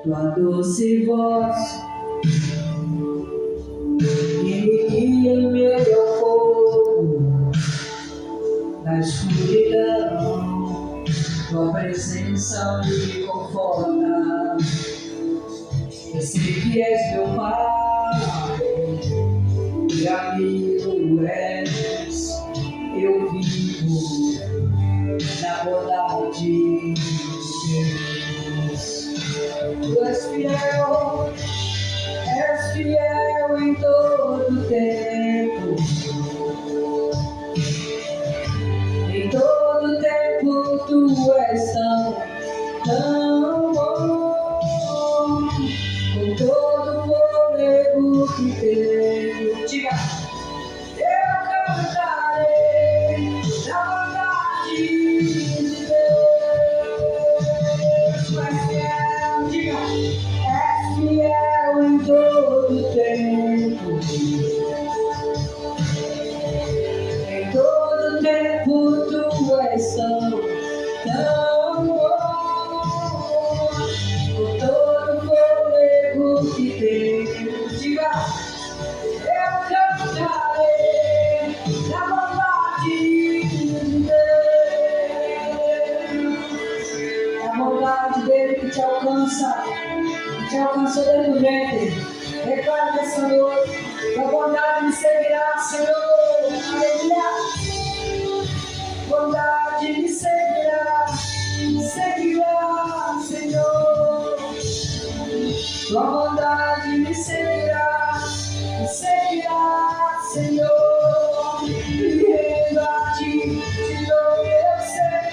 tua doce voz inicia em meio ao fogo, na escuridão, tua presença me conforta. Eu sei que és meu Pai, e amigo és, eu vivo na bondade de Deus. Tu és fiel em todo tempo. Em todo tempo tu és tão bom, com todo o fôlego que tenho. Diga, eu cantarei na bondade de Deus. Tu és fiel, diga, és fiel em todo tempo. Em todo tempo tu és tão bom, com todo o fôlego que tenho. Diga, eu cantarei na bondade de Deus. É a bondade dele que te alcança desde o ventre. Declara nessa noite, a bondade me seguirá, Senhor. Aleluia. Bondade me seguirá, Senhor. Tua bondade me seguirá, Senhor. E rendo a ti, te dou eu sei,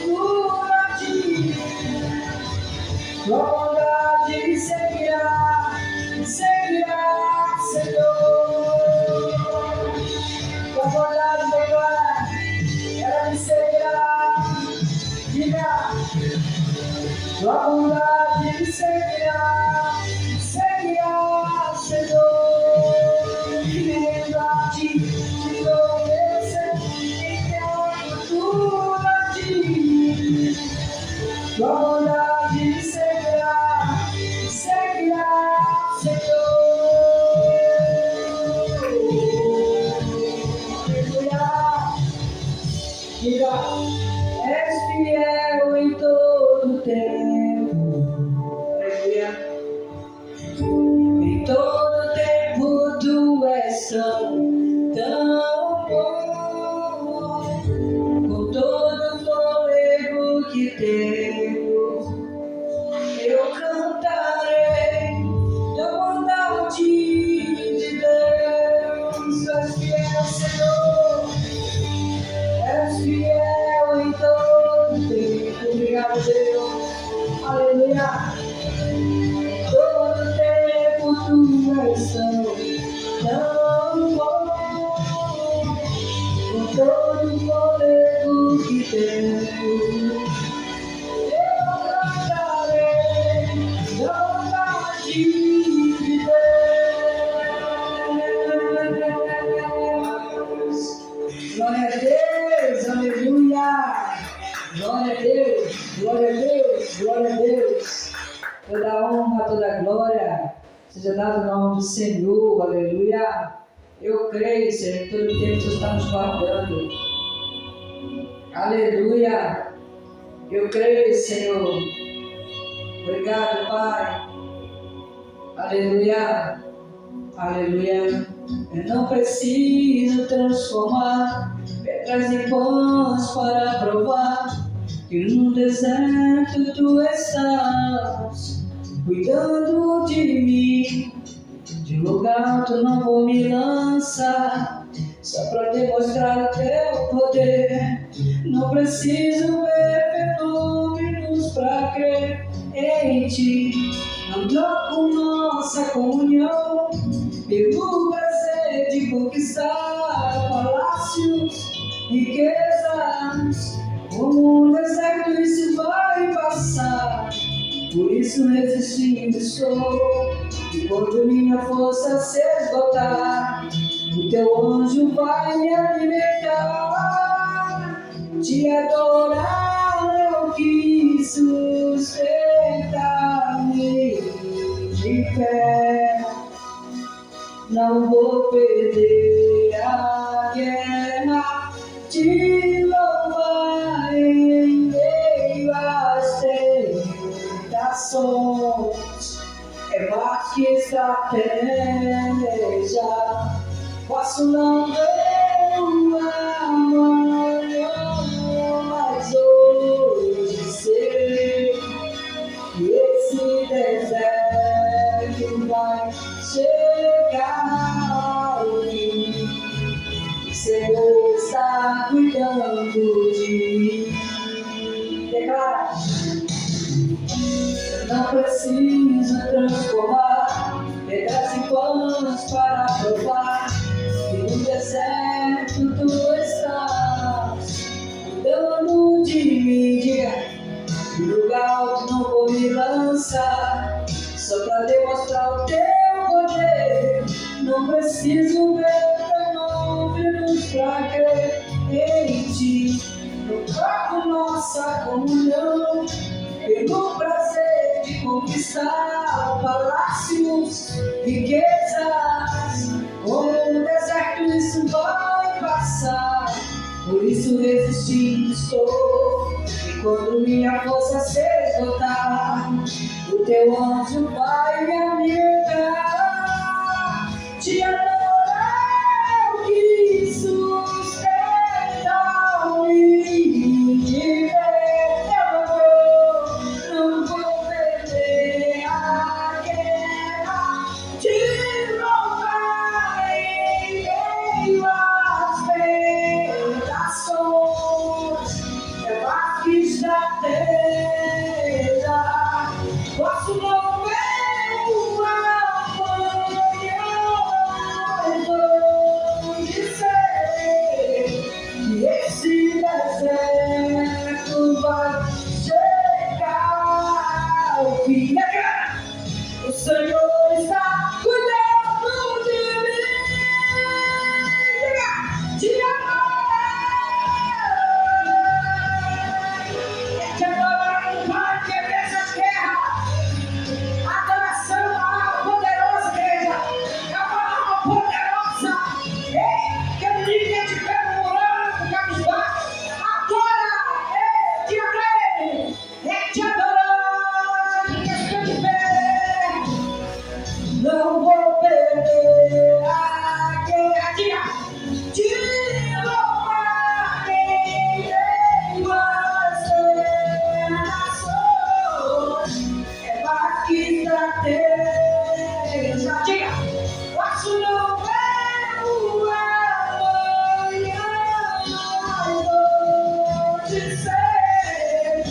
por a ti. Tua bondade me seguirá, Senhor. Tua bondade, agora, ela me seguirá. Diga, tua bondade me seguirá, Senhor. E rendo a ti, te dou eu sei, por a ti. Tua bondade me seguirá, Senhor. Aleluia. Diga, és fiel em todo tempo. Aleluia. Em todo tempo tu és tão bom, com todo o fôlego que tenho. Eu cantarei da bondade de Deus. Tu és fiel, Senhor. És fiel em todo tempo. Obrigado, Deus. Aleluia. Em todo tempo tu és tão bom, com todo o fôlego que tenho. Glória a Deus, aleluia. Glória a Deus, glória a Deus, glória a Deus. Toda honra, toda glória seja dada no nome do Senhor, aleluia. Eu creio, Senhor, que todo tempo o Senhor está nos guardando. Aleluia. Eu creio, Senhor. Obrigado, Pai. Aleluia. Aleluia. Eu não preciso transformar pedras em pães para provar que no deserto tu estás cuidando de mim. De lugar tu não vou me lançar, só para demonstrar o teu poder. Não preciso ver fenômenos para crer em ti. Não troco nossa comunhão pelo prazer de conquistar palácios, riquezas. Como no deserto isso vai passar, por isso resistindo estou. E quando minha força se esgotar, o teu anjo vai me alimentar. Te adorar eu quis sustentar. não vou perder a guerra de louvar em meio às tentações. É mais que estratégia, posso não ver o amanhã, mas hoje sei que esse deserto vai chegar ao fim. O Senhor está cuidando de mim. Declara: não preciso transformar pedras em pães para provar que no deserto tu estás cuidando de mim. Diga: no lugar onde não vou me lançar, só para demonstrar o teu poder. Não preciso ver fenômenos para crer em ti. No corpo nossa comunhão, pelo prazer de conquistar palácios, riquezas. Como no deserto isso vai passar, por isso resistindo estou. E quando minha força se esgotar, o teu anjo vai me alimentar. Te adorar o que sustenta-me. Não vou perder a guerra de louvar em meio às tentações. É mais que estratégia, posso não ver o amanhã, mas hoje sei que esse deserto vai chegar ao fim. O Senhor está cuidando de mim. Te adorar, Pai, que essas guerras. Adoração, a alma poderosa, igreja. É uma alma poderosa. Ei, que ninguém te pega morando, cabisbaixo. Adora, te adore. Te adorar, que estou de pé. Não vou perder a guerra de louvar em meio às tentações. É mais que estratégia. Diga: posso não ver o amanhã, mas hoje sei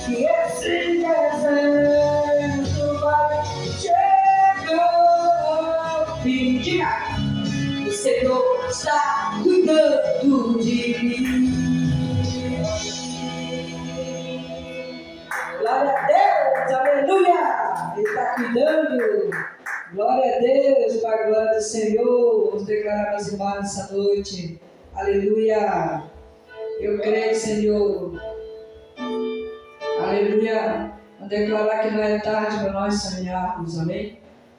que esse deserto vai chegar ao fim. Diga: o Senhor está cuidando de mim. Glória a Deus, aleluia! Ele está cuidando. Glória a Deus, para a glória do Senhor. Vamos declarar as irmãs essa noite. Aleluia! Eu creio, Senhor. Aleluia! Vamos declarar que não é tarde para nós sonharmos, amém?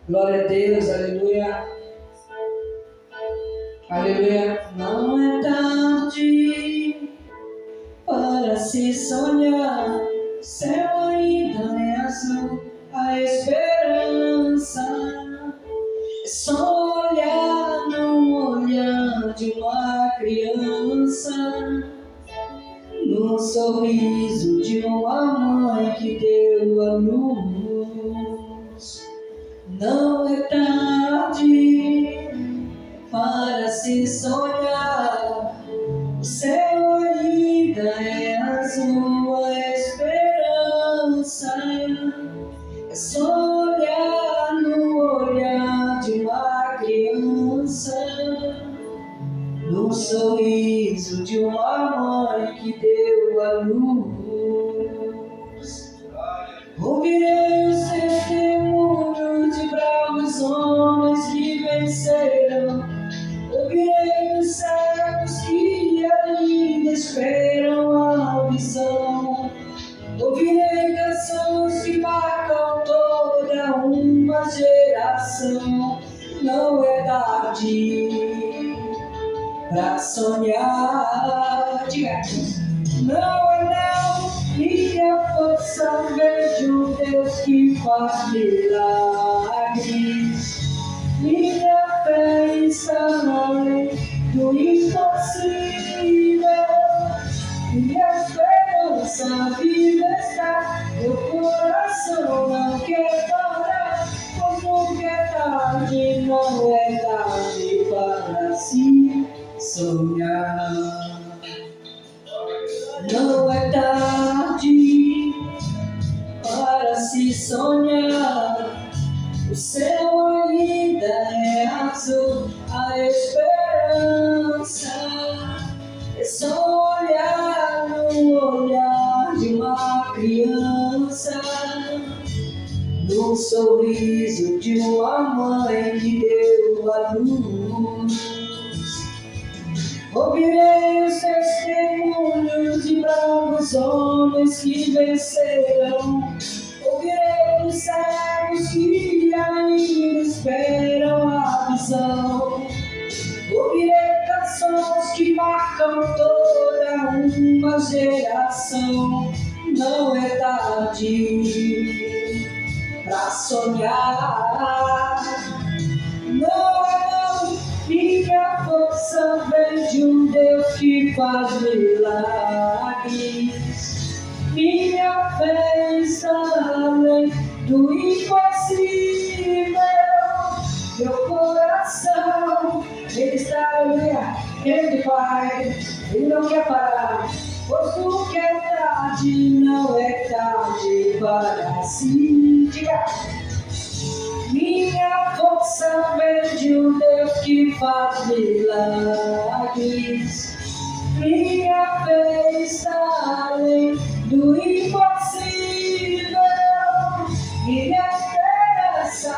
Glória a Deus, aleluia! Aleluia! Não é tarde para se sonhar, o céu ainda é azul, a esperança é só olhar no olhar de uma criança, no sorriso de uma mãe que deu a luz. Não é tarde para se sonhar, o céu ainda é azul, a esperança é só olhar no olhar de uma criança, no sorriso de uma mãe que deu a luz. Ouvirei os testemunhos de bravos homens que venceram. Ouvirei os cegos que ainda esperam a visão. Ouvirei canções que marcam toda tarde pra sonhar. Diga. Não é não, minha força vem de um Deus que faz milagres. Minha fé está além do impossível. Minha esperança viva está, meu coração não quer parar. Como que é tarde, não é tarde para se sonhar. Não é tarde para se sonhar. O céu ainda é azul, a esperança é só olhar no olhar de uma criança, no sorriso de uma mãe que deu a luz. Ouvirei os testemunhos de bravos homens que venceram. Ouvirei os cegos que ainda esperam a visão. Ouvirei canções que marcam toda uma geração. Não é tarde pra sonhar. Não é não, minha força vem de um Deus que faz milagres. Minha fé está além do impossível. Meu coração, ele está querendo Pai, ele não quer parar. Pois nunca é tarde, não é tarde para se diga. Minha força vem de um Deus que faz milagres. Minha fé está além do impossível. Minha esperança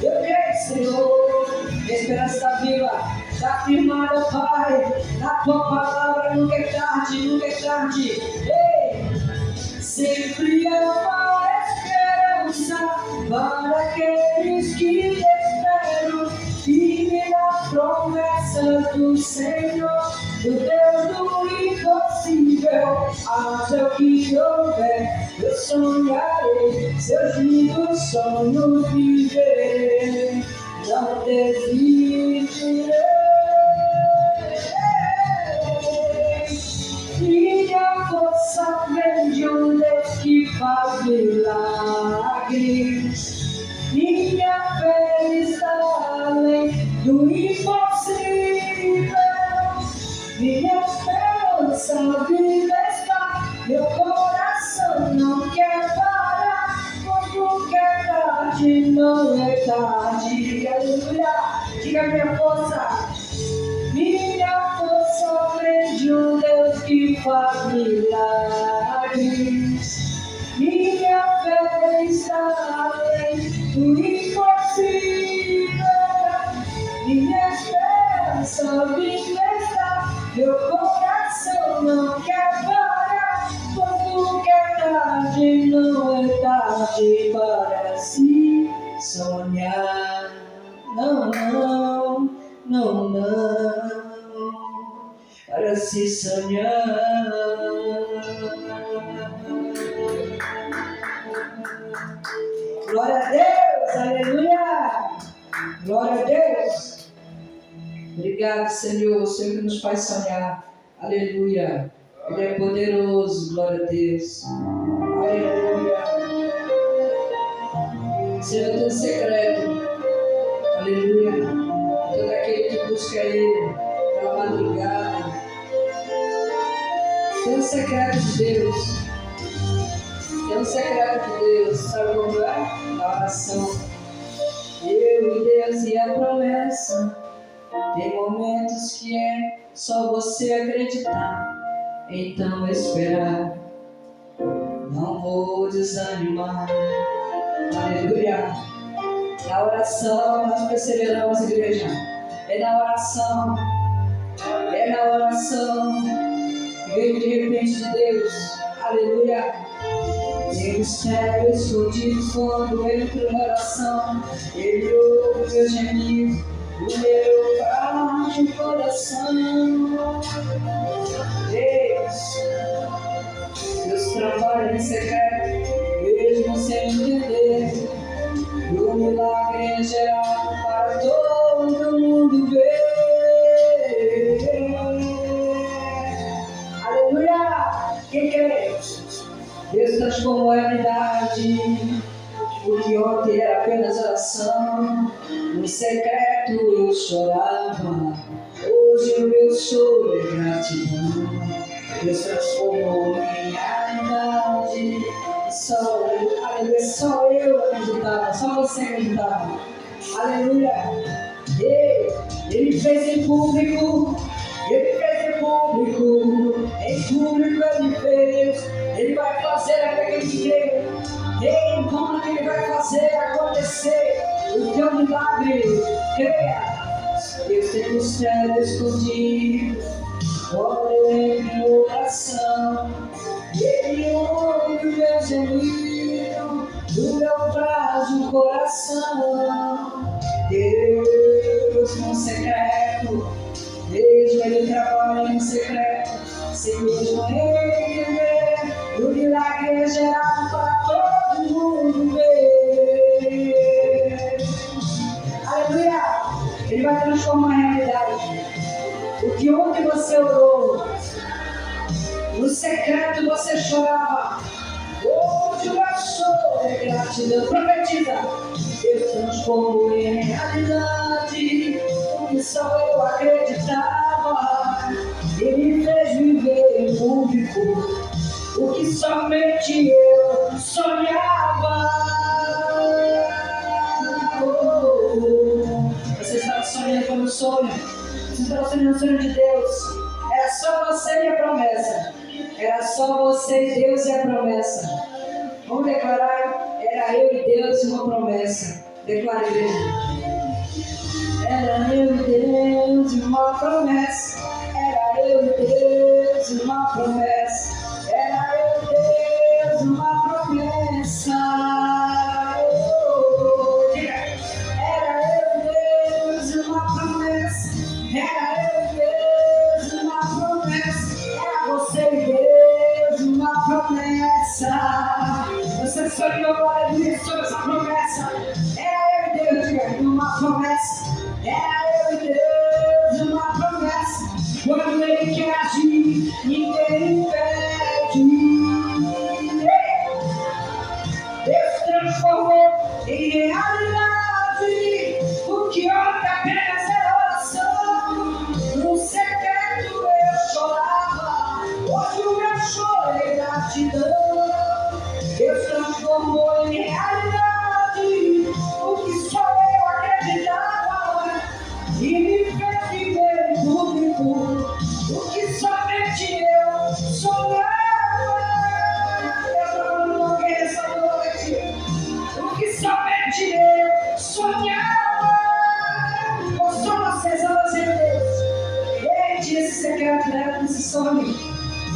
eu creio, Senhor. Minha esperança está viva, está firmada, Pai. Na tua palavra nunca é tarde, nunca é tarde. Ei, sempre há uma esperança para aqueles que esperam. Firme na promessa do Senhor, do Deus do impossível. Até o que houver, eu sonharei, seus lindos sonhos viverei. Não desistirei. Minha força vem de um Deus que faz milagres. Minha fé está além do impossível. Minha esperança viva está, meu coração não quer parar. Quando quer tarde, não é tarde. Aleluia, diga minha força. Minha força vem de um Deus que faz milagres. Minha fé está além do impossível. Minha esperança viva está, meu coração não quer parar. Quando quer tarde, não é tarde para se sonhar. Não, não, não, não, para se sonhar. Glória a Deus, aleluia, glória a Deus. Obrigado, Senhor, o Senhor que nos faz sonhar, aleluia. Ele é poderoso, glória a Deus, aleluia. Senhor, teu secreto, aleluia. Todo aquele que busca Ele pela madrugada, tem um secreto de Deus. Tem um secreto de Deus, sabe como é? Na oração. Eu e Deus e a promessa. Tem momentos que é só você acreditar, então esperar. Não vou desanimar. Aleluia. Na oração nós perseveramos, igreja. É na oração. É na oração. Veio de repente de Deus. Aleluia. Em mistério escondido, quando entro na oração, Ele ouve o meu gemido, o meu frágil coração. Deus trabalha em secreto, mesmo sem entender. E o milagre é geral para todo mundo ver. Aleluia! Quem quer? Deus transformou a realidade. O que ontem era apenas oração, no secreto eu chorava. Hoje o meu choro é gratidão. Deus transformou em realidade. Aleluia, só eu acreditava, só você acreditava. Aleluia. Ele fez em público. Ele fez em público. Em público ele fez. Ele vai fazer aquele que crê. Em público ele vai fazer acontecer o teu milagre. Creia. Deus tem o céu escondido. Olha em meu coração. Ele ouve o meu gemido do meu frágil coração. Deus no secreto, mesmo ele trabalha em secreto, sem mesmo entender. O milagre é gerado para todo mundo ver. Aleluia! Ele vai transformar a realidade. O que ontem você orou, no secreto você chorava, hoje o meu choro é gratidão. Profetiza. Deus transformou em realidade o que só eu acreditava. Ele fez viver em público o que somente eu sonhava. Você estava sonhando com o sonho. Você estava sonhando o sonho de Deus. Era só você e a promessa. Era só você e Deus e a promessa. Vamos declarar: era eu e Deus e uma promessa. Declare, igreja. Era eu e Deus e uma promessa. Era eu e Deus e uma promessa. Era eu e Deus e uma promessa. Era eu e Deus e uma promessa. Era eu e Deus e uma promessa. Era você e Deus e uma promessa. Você sonhou sobre essa promessa. Era eu e Deus, diga, uma promessa. Era eu e Deus, uma promessa. Quando Ele quer agir, ninguém impede. Deus transformou em realidade o que ontem apenas era oração. No secreto eu chorava, hoje o meu choro é gratidão. Deus transformou em realidade o que só eu acreditava. E me fez viver em público o que somente eu sonhava. Deus transformou alguém nessa noite o que somente eu sonhava. Mostrou vocês a você, Deus. Ele tira esse secreto dela desse sonho.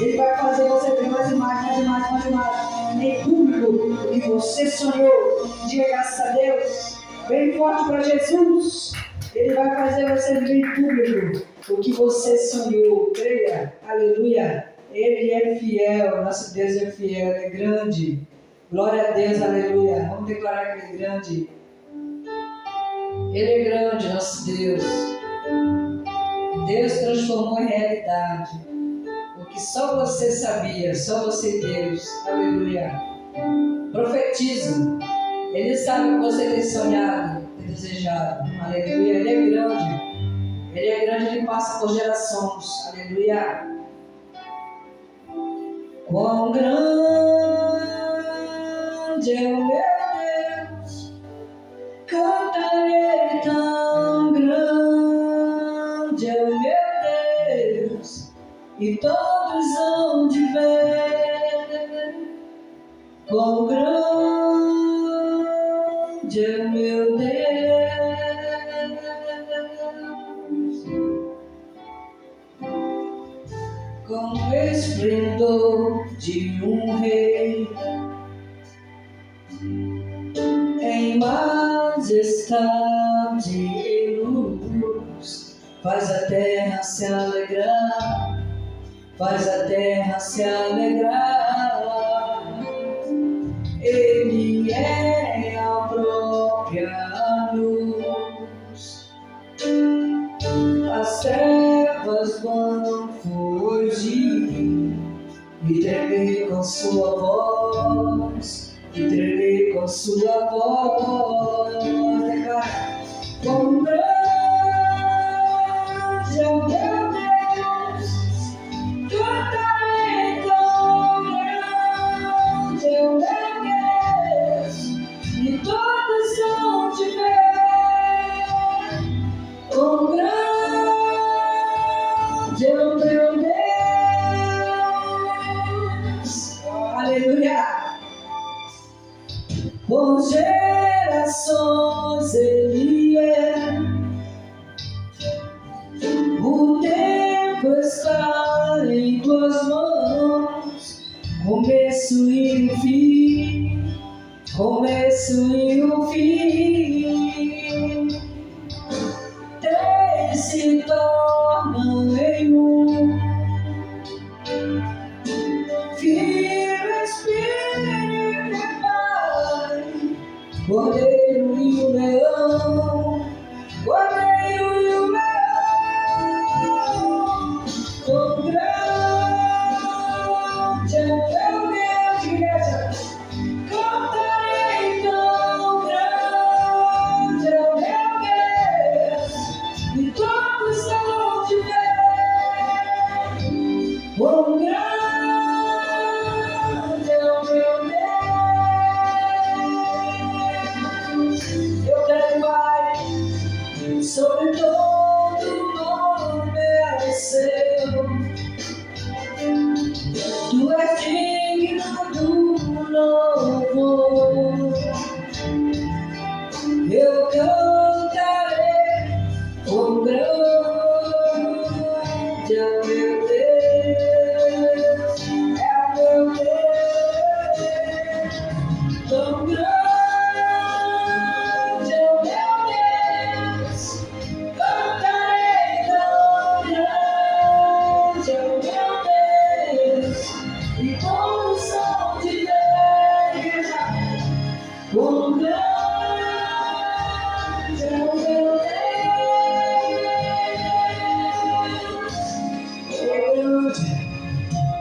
Ele vai fazer você ver mais imagem, em público o que você sonhou. Diga graças a Deus. Bem forte para Jesus. Ele vai fazer você ver em público o que você sonhou. Creia. Aleluia. Ele é fiel. Nosso Deus é fiel. Ele é grande. Glória a Deus. Aleluia. Vamos declarar que Ele é grande. Ele é grande, nosso Deus. Deus transformou em realidade o que só você sabia, só você e Deus. Aleluia. Profetiza. Ele sabe o que você tem sonhado, tem desejado. Aleluia. Ele é grande. Ele é grande, Ele passa por gerações. Aleluia. Quão grande é o meu Deus, cantarei tão grande é o meu Deus, e todos hão de ver. Quão grande é o meu Deus. Com o esplendor de um rei, em majestade e luz, faz a terra se alegrar, faz a terra se alegrar. Ele é a própria luz, as trevas vão fugir e tremer com sua voz, e tremer com sua voz. Declara: quão grande é o meu Deus, cantarei, tão grande é o meu Deus, e todos vão te ver. Quão grande é o meu Deus, aleluia. Por gerações Ele é, o tempo está em tuas mãos, começo e o fim, começo e o fim. Três se tornam em um, Filho, Espírito e Pai, Cordeiro e o leão, Cordeiro e o leão. Quão grande é o teu Deus, igreja, cantarei, tão grande é o meu Deus, e todos vão te ver. Quão grande é o meu Deus. Eu quero, Pai, sobre todo nome é o seu. Tu és digno do louvor. Eu cantarei, quão grande é o meu Deus, é o meu Deus. Tão grande é o meu Deus, cantarei, tão grande é o meu Deus, e todos são de Deus. Quão grande é o meu Deus.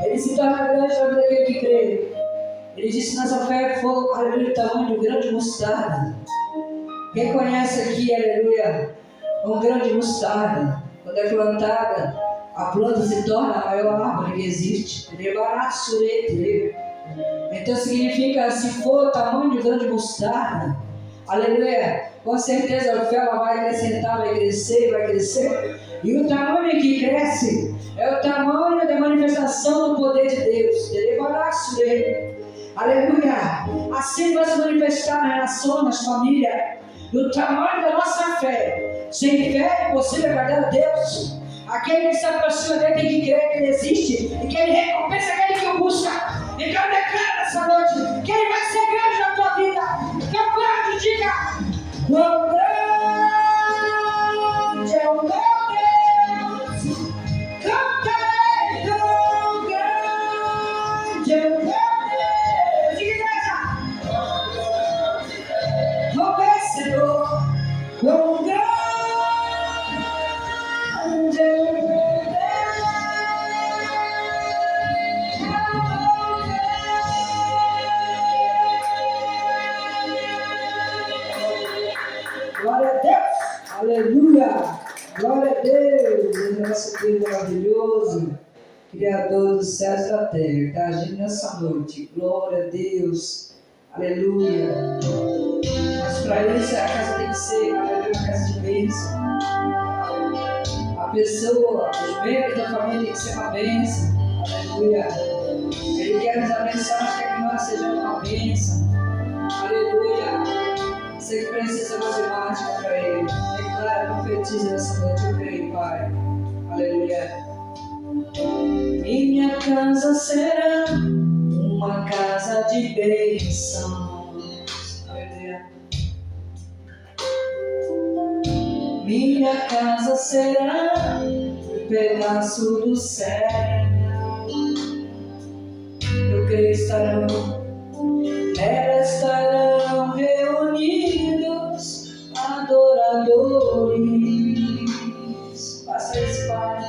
Ele se torna grande na vida daquele que crê. Ele disse: nossa fé é fogo, aleluia, o tamanho de um grão de mostarda. Quem conhece aqui, aleluia, um grão de mostarda, quando é plantada, a planta se torna a maior árvore que existe. Então significa, se for o tamanho de um grão de mostarda, aleluia, com certeza a fé ela vai acrescentar, vai crescer, vai crescer. E o tamanho que cresce é o tamanho da manifestação do poder de Deus. Aleluia! Assim vai se manifestar na relação, nas famílias, do tamanho da nossa fé. Sem fé é impossível agradar a Deus. Aquele que se aproxima dele tem que crer que ele existe e que ele recompensa aquele que o busca. Então declara essa noite que ele vai ser grande na tua vida. Capaz, diga: quão grande é o meu Deus, cantarei, tão grande é o meu Deus. Vencedor, quão grande é o meu Deus. Glória a Deus, aleluia, glória a Deus, nosso Deus maravilhoso, Criador dos céus e da terra, está agindo nessa noite. Glória a Deus, aleluia. Mas para isso a casa tem que ser, aleluia, uma casa de bênção. A pessoa, os membros da família tem que ser uma bênção, aleluia. Ele quer nos abençoar, mas quer que nós sejamos uma bênção, aleluia. Você que precisa fazer mágica para ele, declara, profetiza nessa noite, eu creio, Pai, aleluia. Minha casa será uma casa de bênção. Minha casa será um pedaço do céu. Eu creio estarão, nela estarão reunidos adoradores. Faça isso, Pai,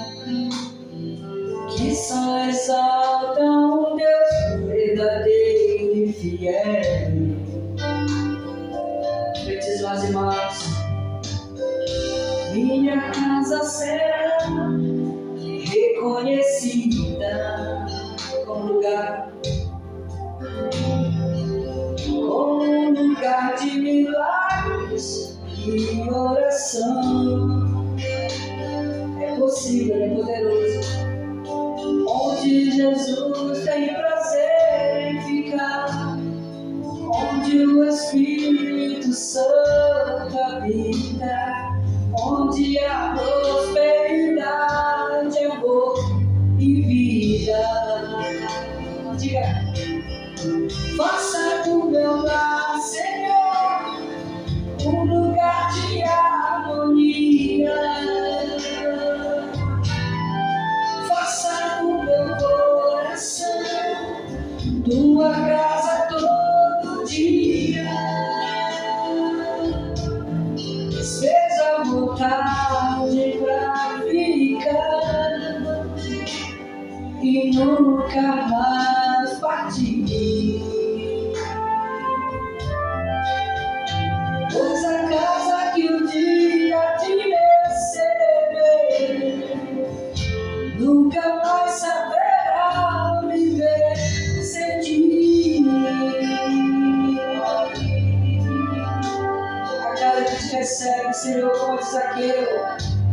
que só exaltam um Deus verdadeiro e fiel. Feitos mais irmãos, minha casa será reconhecida como lugar de milagres e oração. É possível, é poderoso, onde Jesus tem prazer em ficar, onde o Espírito Santo habita, onde há prosperidade, amor e vida. Diga: faça do meu lar, Senhor, um lugar de harmonia. Faça do meu coração tua casa todo dia. Seja vontade pra ficar e nunca mais partir. Pois a casa que um dia te receber nunca mais saberá viver sem ti. A casa que te recebe, Senhor, como a de Zaqueu,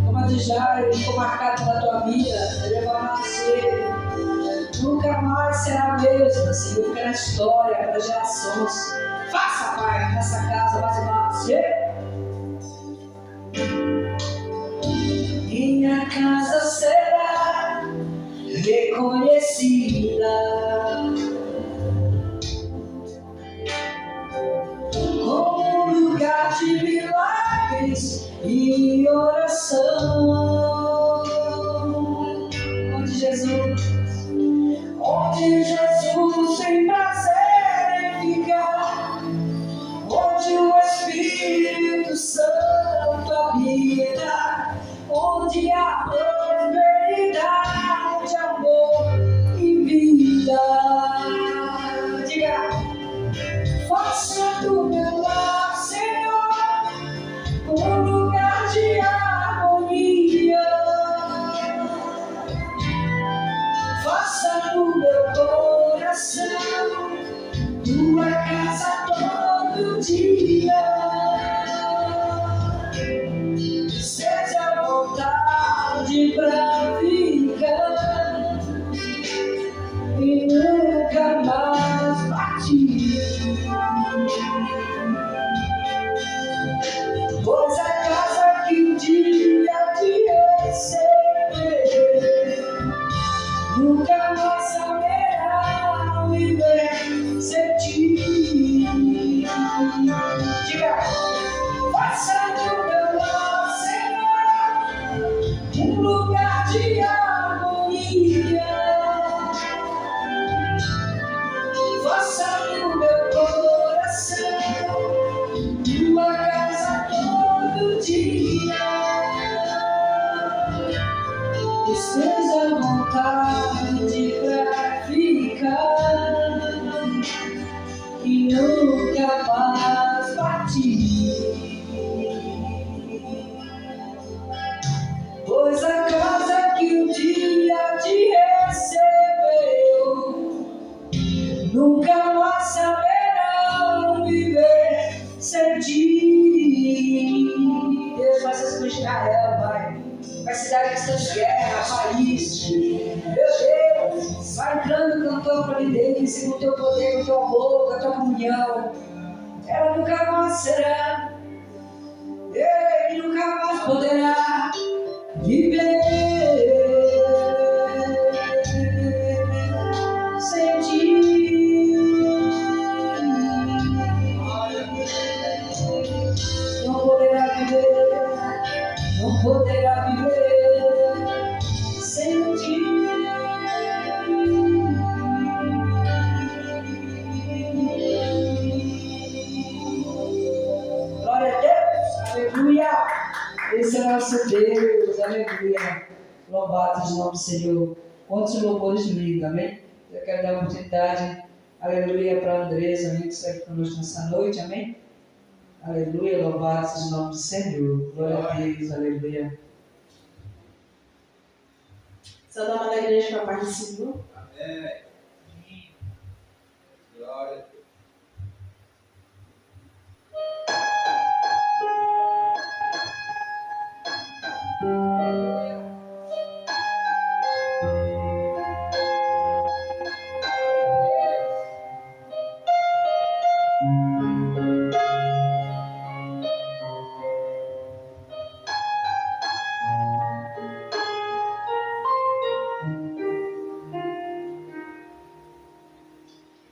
como a de Jairo, ficou marcado na tua vida, ele vai nascer. Nunca mais será a mesma, Senhor, porque na história, para gerações. Faça, Pai, nessa casa mais uma vez. Minha casa será reconhecida como um lugar de milagres e oração. Onde Jesus tem prazer em ficar, onde o Espírito Santo habita, onde há prosperidade, amor e vida. Diga: faça do meu lar, Senhor, um lugar de harmonia. Faça do meu coração tua casa todo dia. Seja vontade pra ficar e nunca mais partir. Pois a casa que um dia te receber nunca mais saberá viver sem ti. Diga: faça do meu lar, Senhor, um lugar de harmonia. Faça do meu coração tua casa todo dia. Esteja à vontade pra ficar e nunca mais partir. Pois a casa que um dia te recebeu nunca mais saberá viver sem ti. Deus vai se expandir Israel, Pai. Vai se dar questão de guerra, país. Meu Deus, vai entrando com a tua providência, com o teu poder, com o teu amor, com a tua comunhão. Ela nunca mais será, ele nunca mais poderá viver sem ti. Não poderá viver nosso Deus, aleluia. Louvado seja o nome do Senhor. Quantos louvores lindos, amém? Eu quero dar uma oportunidade, aleluia, para a Andresa, amém, que está aqui conosco nessa noite, amém? Aleluia, louvado seja o nome do Senhor. Glória a Deus, aleluia. Só dá uma da igreja para a parte de cima. Amém. Glória a Deus.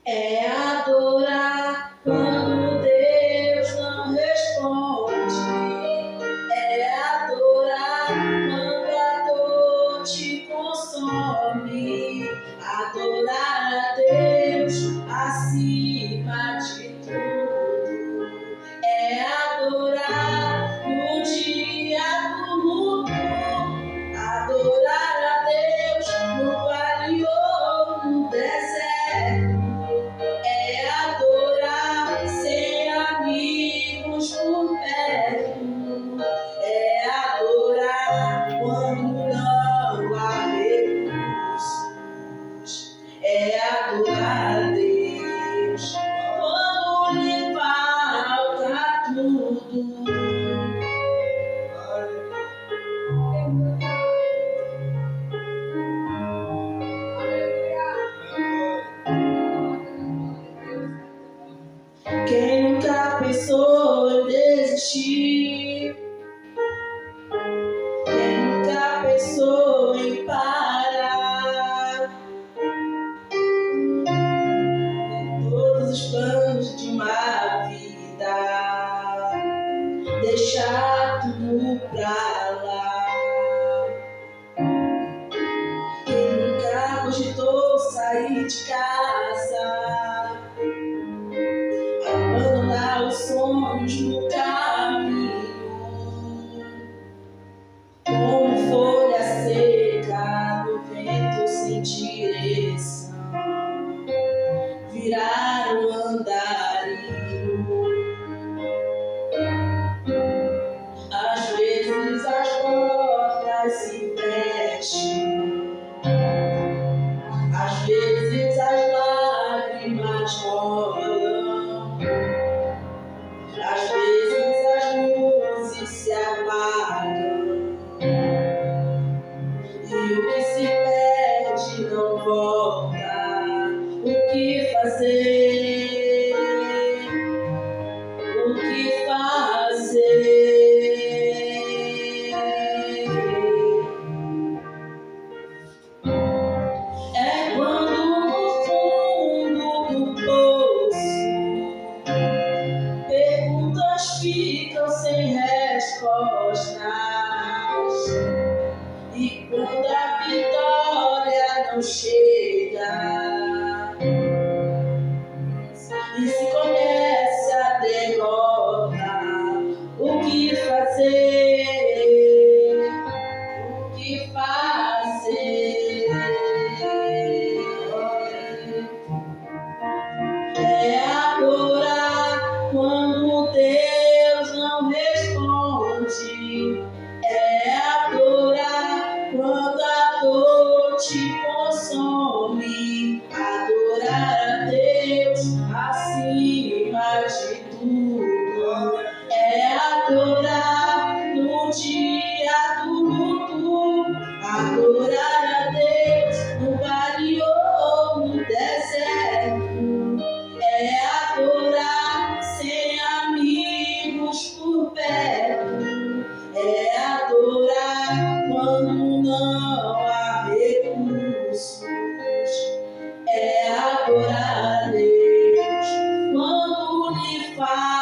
É adorar quando Deus não responde. É adorar quando a dor te consome. Adorar a Deus acima de tudo. É adorar no dia do luto. Adorar a Deus no vale ou no deserto. É adorar sem amigos por perto. É adorar quando não há recursos. É adorar a Deus quando lhe falta tudo. Quem nunca pensou em desistir? Quem nunca pensou em parar? Em todos os planos de uma vida, deixar tudo pra lá. Quem nunca cogitou sair de casa, abandonar os sonhos no caminho, como folha seca no vento sem direção, virar um andarilho. Às vezes as portas se fecham, às vezes as lágrimas rolam, às vezes as luzes se apagam, e o que se perde não volta. O que fazer? O que fazer? É quando no fundo do poço perguntas ficam sem respostas, e quando a vitória não chega e se conhece a derrota, o que fazer? O que fazer? É adorar quando Deus não responde. É adorar quando a dor te consome. Adorar a Deus acima de tudo. É adorar no dia do luto. Adorar a Deus no vale ou no deserto. É adorar sem amigos por perto. É adorar quando não há recursos. É adorar a Deus quando lhe falta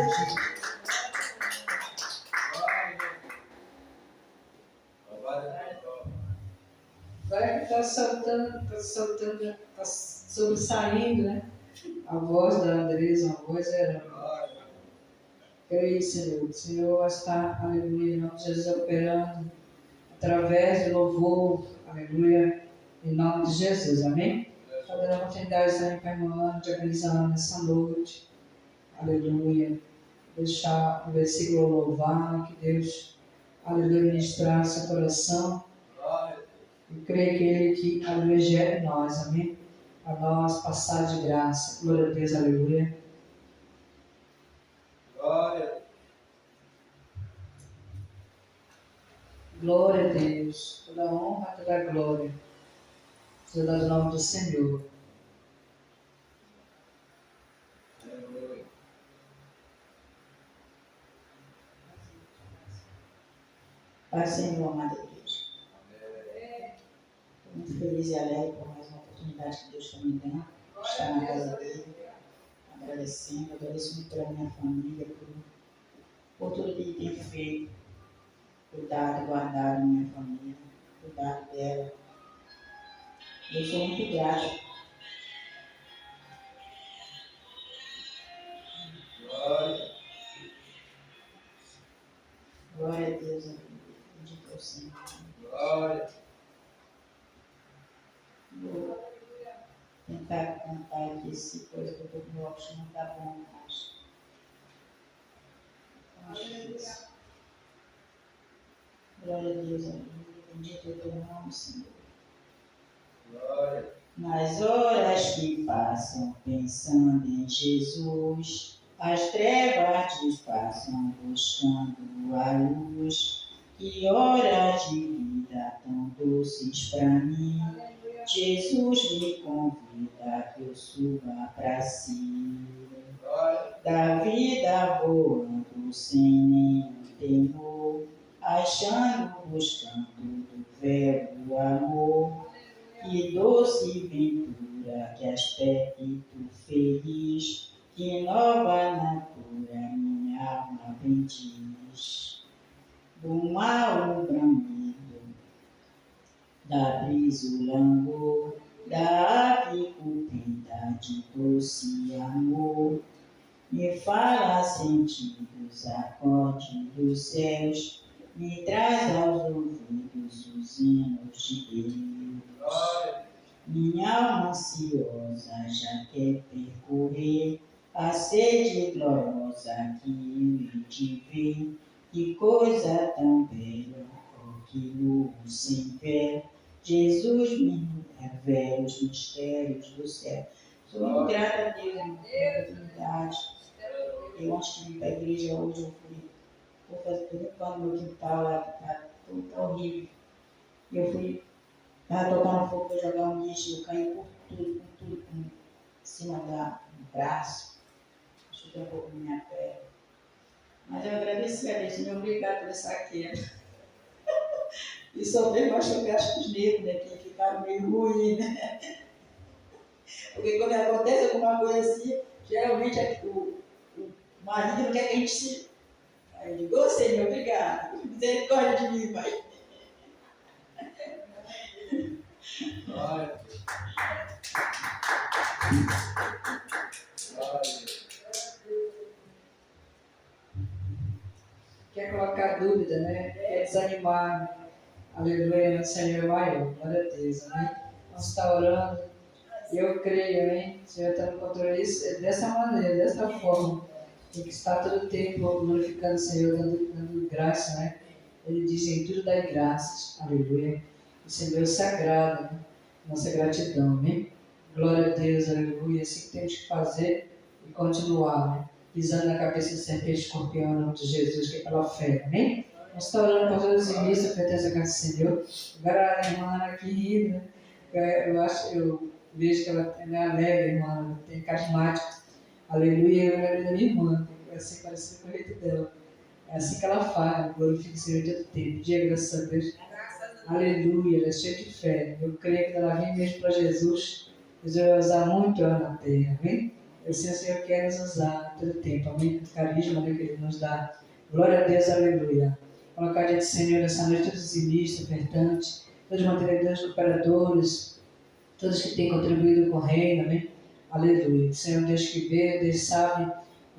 Jesus. Vai que está saltando, está sobressaindo, né? A voz da Andresa, uma voz era. Creio, Senhor. O Senhor está, aleluia, em nome de Jesus, operando através do louvor, aleluia, em nome de Jesus, amém? Está dando a oportunidade também para a irmã de organizar nessa noite, aleluia. Deixar o versículo louvar, que Deus, aleluia, ministrar seu coração. Eu creio que Ele que, aleluia, gera em nós, amém? A nós passar de graça. Glória a Deus, aleluia. Glória a Deus. Toda a honra, toda a glória. Seja dado o nome do Senhor. Pai, Senhor, amada igreja. Estou muito feliz e alegre por mais uma oportunidade que Deus está me dando. Estar na casa dele, agradecendo. Agradeço muito pela minha família, por tudo que ele tem feito. Cuidado, guardado minha família, cuidado dela. Eu sou muito grata. Glória a Deus, bendito é o Senhor. Vou tentar cantar aqui esse coisa que eu estou com o óculos, não está bom mais. Glória a Deus, bendito é o teu nome, Senhor. Nas horas que passam pensando em Jesus, as trevas disfarçam buscando a luz. Que horas de vida tão doces pra mim. Jesus me convida que eu suba pra cima da vida voando sem nenhum temor, achando, buscando do verbo amor. Que doce ventura, que aspecto feliz, que nova natura minha alma bendiz. Do mar o bramido, da brisa o langor, da ave cupida de doce amor, me fala sentidos, acorde dos céus, me traz aos ouvidos os hinos de Deus. Minha alma ansiosa já quer percorrer a sede gloriosa que eu hei de ver. Que coisa tão bela, oh, que luz sem véu, Jesus me revela os mistérios do céu. Sou muito grata a Deus, irmão, pela oportunidade. Eu, antes de ir para a igreja hoje, eu vou fazer tudo limpando meu quintal lá, que tá tudo horrível. E eu fui, estava tocando fogo para jogar um lixo, eu caí por tudo, em cima do braço, chutei um pouco na minha perna. Mas eu agradeci a Deus, meu obrigado por essa queda. E só veio machucar os nervos, né, que ficaram meio ruins, né? Porque quando acontece alguma coisa assim, geralmente o marido não quer que a gente se... Aí eu digo, ô Senhor, obrigado, misericórdia de mim, Pai. Quer colocar dúvida, né? Quer desanimar. Aleluia, o Senhor é maior. Glória a Deus, amém? Nós estamos orando. E eu creio, amém? O Senhor está no controle. Isso é dessa maneira, dessa forma. Tem que estar todo o tempo glorificando o Senhor, dando graça, né? Ele diz em tudo dai graças. Aleluia. O Senhor é sagrado, né? Nossa gratidão, amém? Glória a Deus, aleluia. Assim que temos que fazer e continuar, né? Pisando na cabeça do serpente escorpião, em nome de Jesus, que é pela fé, amém? Nós estamos orando por todos os inícios, a pertence a casa do Senhor. Agora a irmã Ana aqui rindo, né? Eu vejo que ela é alegre, irmã, tem carismática. Aleluia, eu lembro da minha irmã, que assim parece com o jeito dela. É assim que ela fala, glorifica o Senhor todo o tempo. Diga graças a Deus. Aleluia, ela é cheia de fé. Eu creio que ela vem mesmo para Jesus. Deus vai usar muito ela na terra, amém? Assim o Senhor quer nos usar todo o tempo, amém? O carisma, né, que Ele nos dá. Glória a Deus, aleluia. Colocar diante do Senhor nessa noite todos os zimistas, ofertantes, todos os mantenedores, cooperadores, todos que têm contribuído com o reino, amém? Aleluia. O Senhor é um Deus que vê, Deus sabe,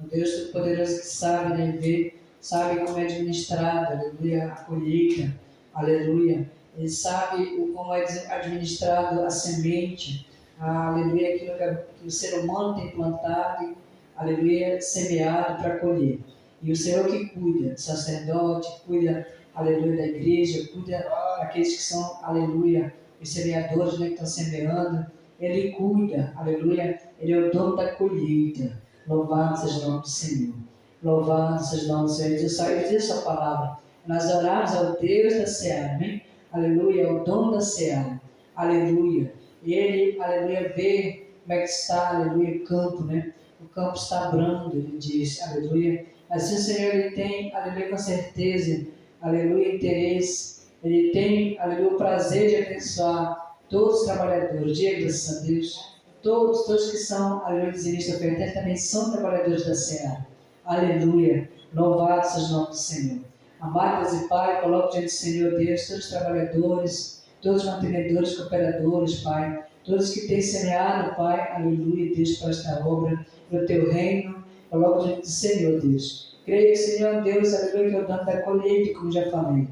um Deus todo-poderoso que sabe, né, vê, sabe como é administrado, aleluia, a colheita, aleluia. Ele sabe como é administrado a semente, aleluia, aquilo que o ser humano tem plantado, aleluia, semeado para colher. E o Senhor que cuida do sacerdote, cuida, aleluia, da igreja, cuida daqueles que são, aleluia, os semeadores, né, que estão semeando, Ele cuida, aleluia, Ele é o dono da colheita. Louvado seja o nome do Senhor. Louvado seja o nome do Senhor. Ele diz essa palavra. Nós oramos ao Deus da seara, amém? Aleluia, é o dono da seara. Aleluia. Ele, aleluia, vê como é que está, aleluia, o campo, né? O campo está brando, ele diz, aleluia. Assim o Senhor, Ele tem, aleluia, com certeza, aleluia, interesse. Ele tem, aleluia, o prazer de abençoar todos os trabalhadores. Diga graças a Deus. Todos que são, aleluia, dizimistas ofertantes também são trabalhadores da seara. Aleluia. Louvado seja o nome do Senhor. Amados e Pai, coloco diante do Senhor Deus todos os trabalhadores, todos os mantenedores, cooperadores, Pai, todos que têm semeado, Pai, aleluia, Deus, para esta obra, para o Teu reino, coloco diante do Senhor, Deus. Creio que, Senhor Deus, aleluia, que é o dono da colheita, como já falei.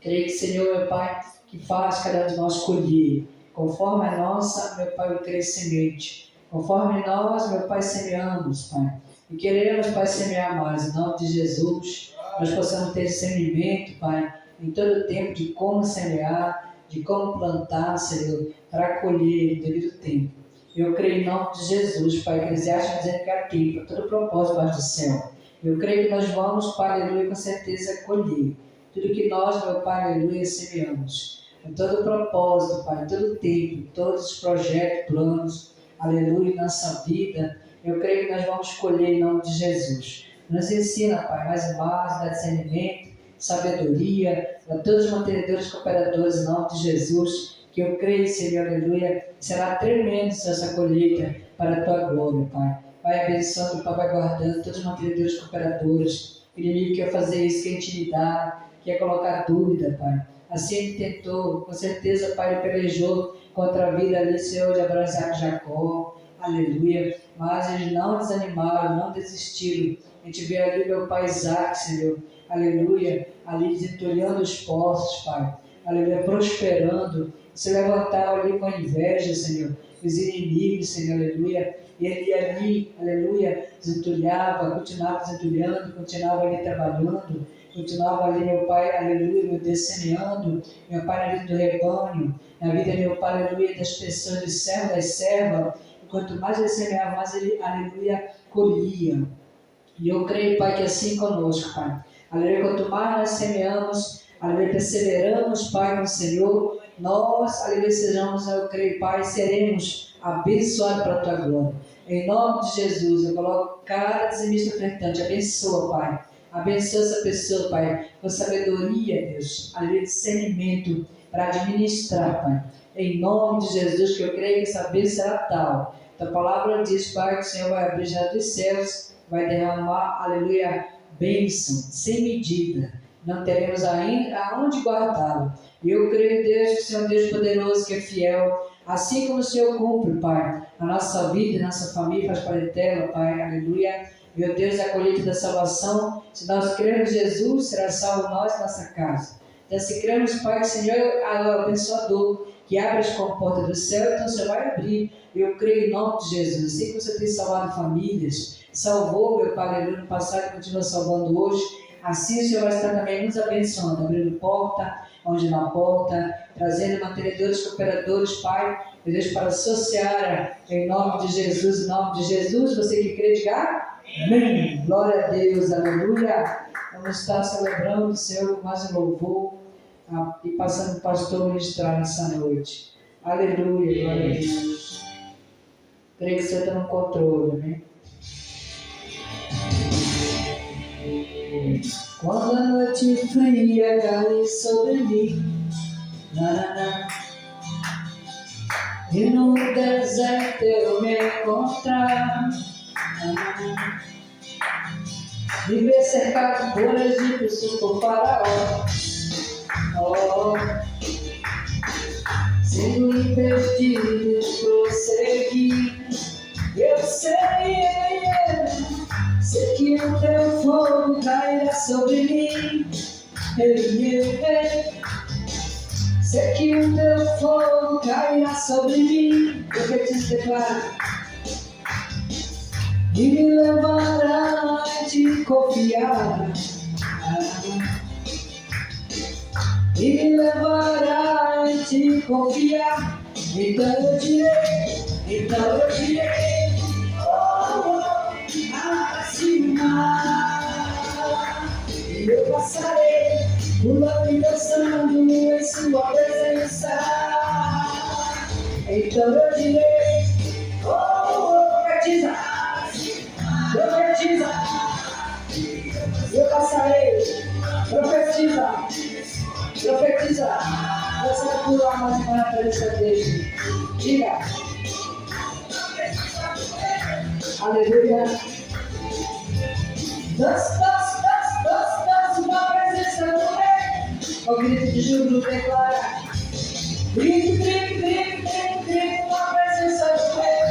Creio que, Senhor, meu Pai, que faz cada um de nós colher, conforme a nossa, meu Pai, o crescimento, conforme nós, meu Pai, semeamos, Pai, e queremos, Pai, semear mais, em nome de Jesus. Nós possamos ter discernimento, Pai, em todo o tempo de como semear, de como plantar, Senhor, para colher no devido tempo. Eu creio em nome de Jesus, Pai, Eclesiastes dizendo que há tempo, para todo propósito debaixo do céu. Eu creio que nós vamos, Pai, aleluia, com certeza colher tudo que nós, meu Pai, aleluia, semeamos. Com todo o propósito, Pai, em todo o tempo, todos os projetos, planos, aleluia, nossa vida, eu creio que nós vamos colher em nome de Jesus. Nos ensina, Pai, mais e mais, dá discernimento, sabedoria, a todos os mantenedores cooperadores, em nome de Jesus, que eu creio, Senhor, aleluia, será tremendo essa colheita para a Tua glória, Pai. Vai abençoando, Pai, vai guardando todos os mantenedores cooperadores. O inimigo quer fazer isso, quer intimidar, quer colocar dúvida, Pai. Assim ele tentou, com certeza, Pai, ele pelejou contra a vida ali, Senhor, de Abraão, Isaac e Jacó, aleluia. Mas eles não desanimaram, não desistiram. A gente vê ali meu pai Isaac, Senhor, aleluia, ali desentulhando os poços, Pai, aleluia, prosperando, se levantaram ali com inveja, Senhor, os inimigos, Senhor, aleluia, e ele ali, aleluia, desentulhava, continuava desentulhando, continuava ali trabalhando, continuava ali, meu Pai, aleluia, meu Deus, semeando, meu Pai, na vida do rebanho, na vida, meu Pai, aleluia, das pessoas, dos servos, das servas, e quanto mais ele semeava, mais ele, aleluia, colhia. E eu creio, Pai, que assim conosco, Pai. Aleluia, quanto mais nós semeamos, aleluia, perseveramos, Pai, no Senhor, nós, aleluia, sejamos, eu creio, Pai, seremos abençoados pela Tua glória. Em nome de Jesus, eu coloco cada dizimista ofertante, abençoa, Pai. Abençoa essa pessoa, Pai, com sabedoria, Deus, aleluia, discernimento para administrar, Pai. Em nome de Jesus, que eu creio que essa bênção será tal. A palavra diz, Pai, que o Senhor vai abrir já dos céus, vai derramar, aleluia, bênção, sem medida. Não teremos ainda aonde guardá-lo. E eu creio, Deus, que o Senhor é um Deus poderoso, que é fiel. Assim como o Senhor cumpre, Pai, a nossa vida, a nossa família, faz parentela, Pai, aleluia. Meu Deus, a colheita da salvação, se nós cremos em Jesus, será salvo nós e nossa casa. Então, se cremos, Pai, que o Senhor é o abençoador, que abre as comportas do céu, então você vai abrir. Eu creio em nome de Jesus. Assim que você tem salvado famílias, salvou, meu Pai, aleluia, no passado e continua salvando hoje, assim o Senhor vai estar também nos abençoando, abrindo porta, onde não há porta, trazendo mantenedores, cooperadores, Pai, meu Deus, para associar em nome de Jesus, em nome de Jesus. Você que crê, diga amém. Glória a Deus, aleluia. Vamos estar celebrando o Senhor com mais um louvor e passando o pastor ministrar nessa noite. Aleluia, glória a Deus. Creio que o Senhor está no controle, né? Quando a noite fria cai sobre mim, e no deserto eu me encontrar. Viver cercado por egípcios, por faraó. Oh, sendo impedido de prosseguir. Eu sei que o teu fogo cairá sobre mim. Sei que o teu fogo cairá sobre mim. Profetiza, declara. E me levará a te confiar. E me levará a te confiar. Então eu direi, acima. E eu passarei, pulando e dançando em sua presença. Então eu direi, profetiza. Eu passarei, profetiza. Você vai pular mais uma na presença dele. Diga. Aleluia. Dança na presença do Rei. O grito de júbilo declara. Grito na presença do Rei.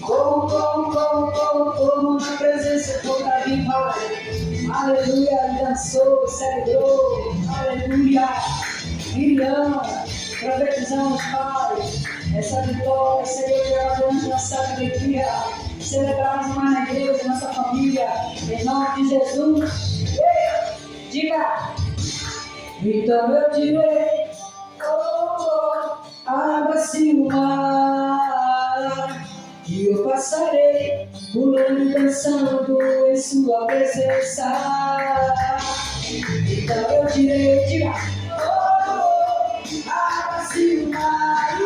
Como na presença do Davi vai. Aleluia, dançou, celebrou. Aleluia. Miriam, profetizamos, Pai, essa vitória, Senhor, derramamos nossa alegria, celebramos mais na igreja, nossa família, em nome de Jesus. Diga, então eu direi, abra-se o mar, e eu passarei, pulando e dançando em sua presença. Então eu direi, diga, abra-se o mar,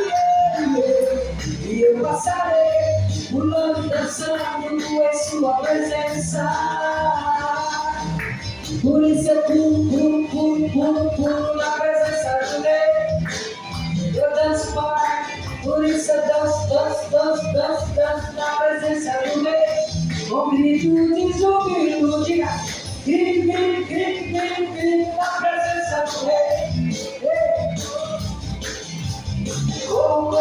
e eu passarei, pulando e dançando em sua presença. Por isso eu pulo na presença do Rei. Eu danço, Pai, por isso eu danço na presença do Rei. Com grito de júbilo, diga, grito na presença do Rei. Como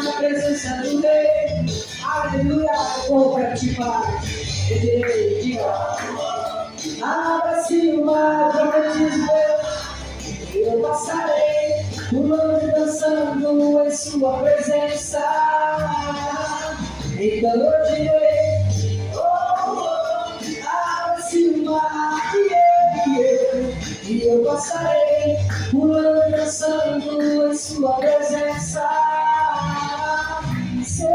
na presença do Rei. Aleluia, vou para ti, Pai. Eu direi, diga, abra-se o mar, profetizo, eu passarei, pulando e dançando em sua presença. Então eu direi, abra-se o mar, e eu passarei, pulando e dançando em sua presença. Senhor.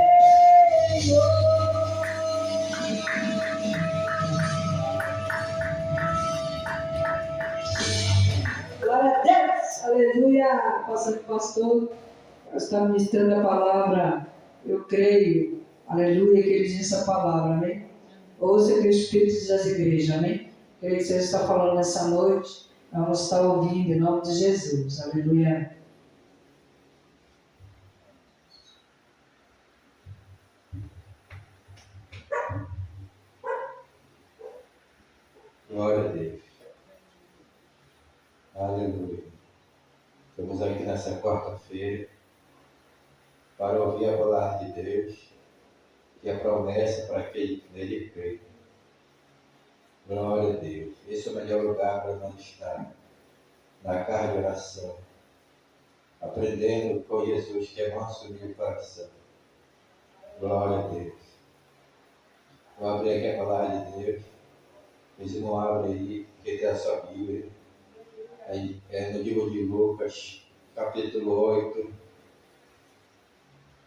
Glória a Deus, aleluia. Pastor, está ministrando a palavra. Eu creio, aleluia, que ele diz essa palavra, amém? Ouça o que o Espírito diz às igrejas, amém? Creio que você está falando nessa noite, nós vamos estar ouvindo em nome de Jesus, aleluia. Glória a Deus. Aleluia. Estamos aqui nessa quarta-feira para ouvir a palavra de Deus, que é a promessa para aquele que nele crê. Glória a Deus. Esse é o melhor lugar para nós estar, na casa de oração, aprendendo com Jesus, que é manso e humilde coração. Glória a Deus. Vou abrir aqui a palavra de Deus. Se não abre aí, que tem a sua Bíblia. Aí, é no livro de Lucas, capítulo 8.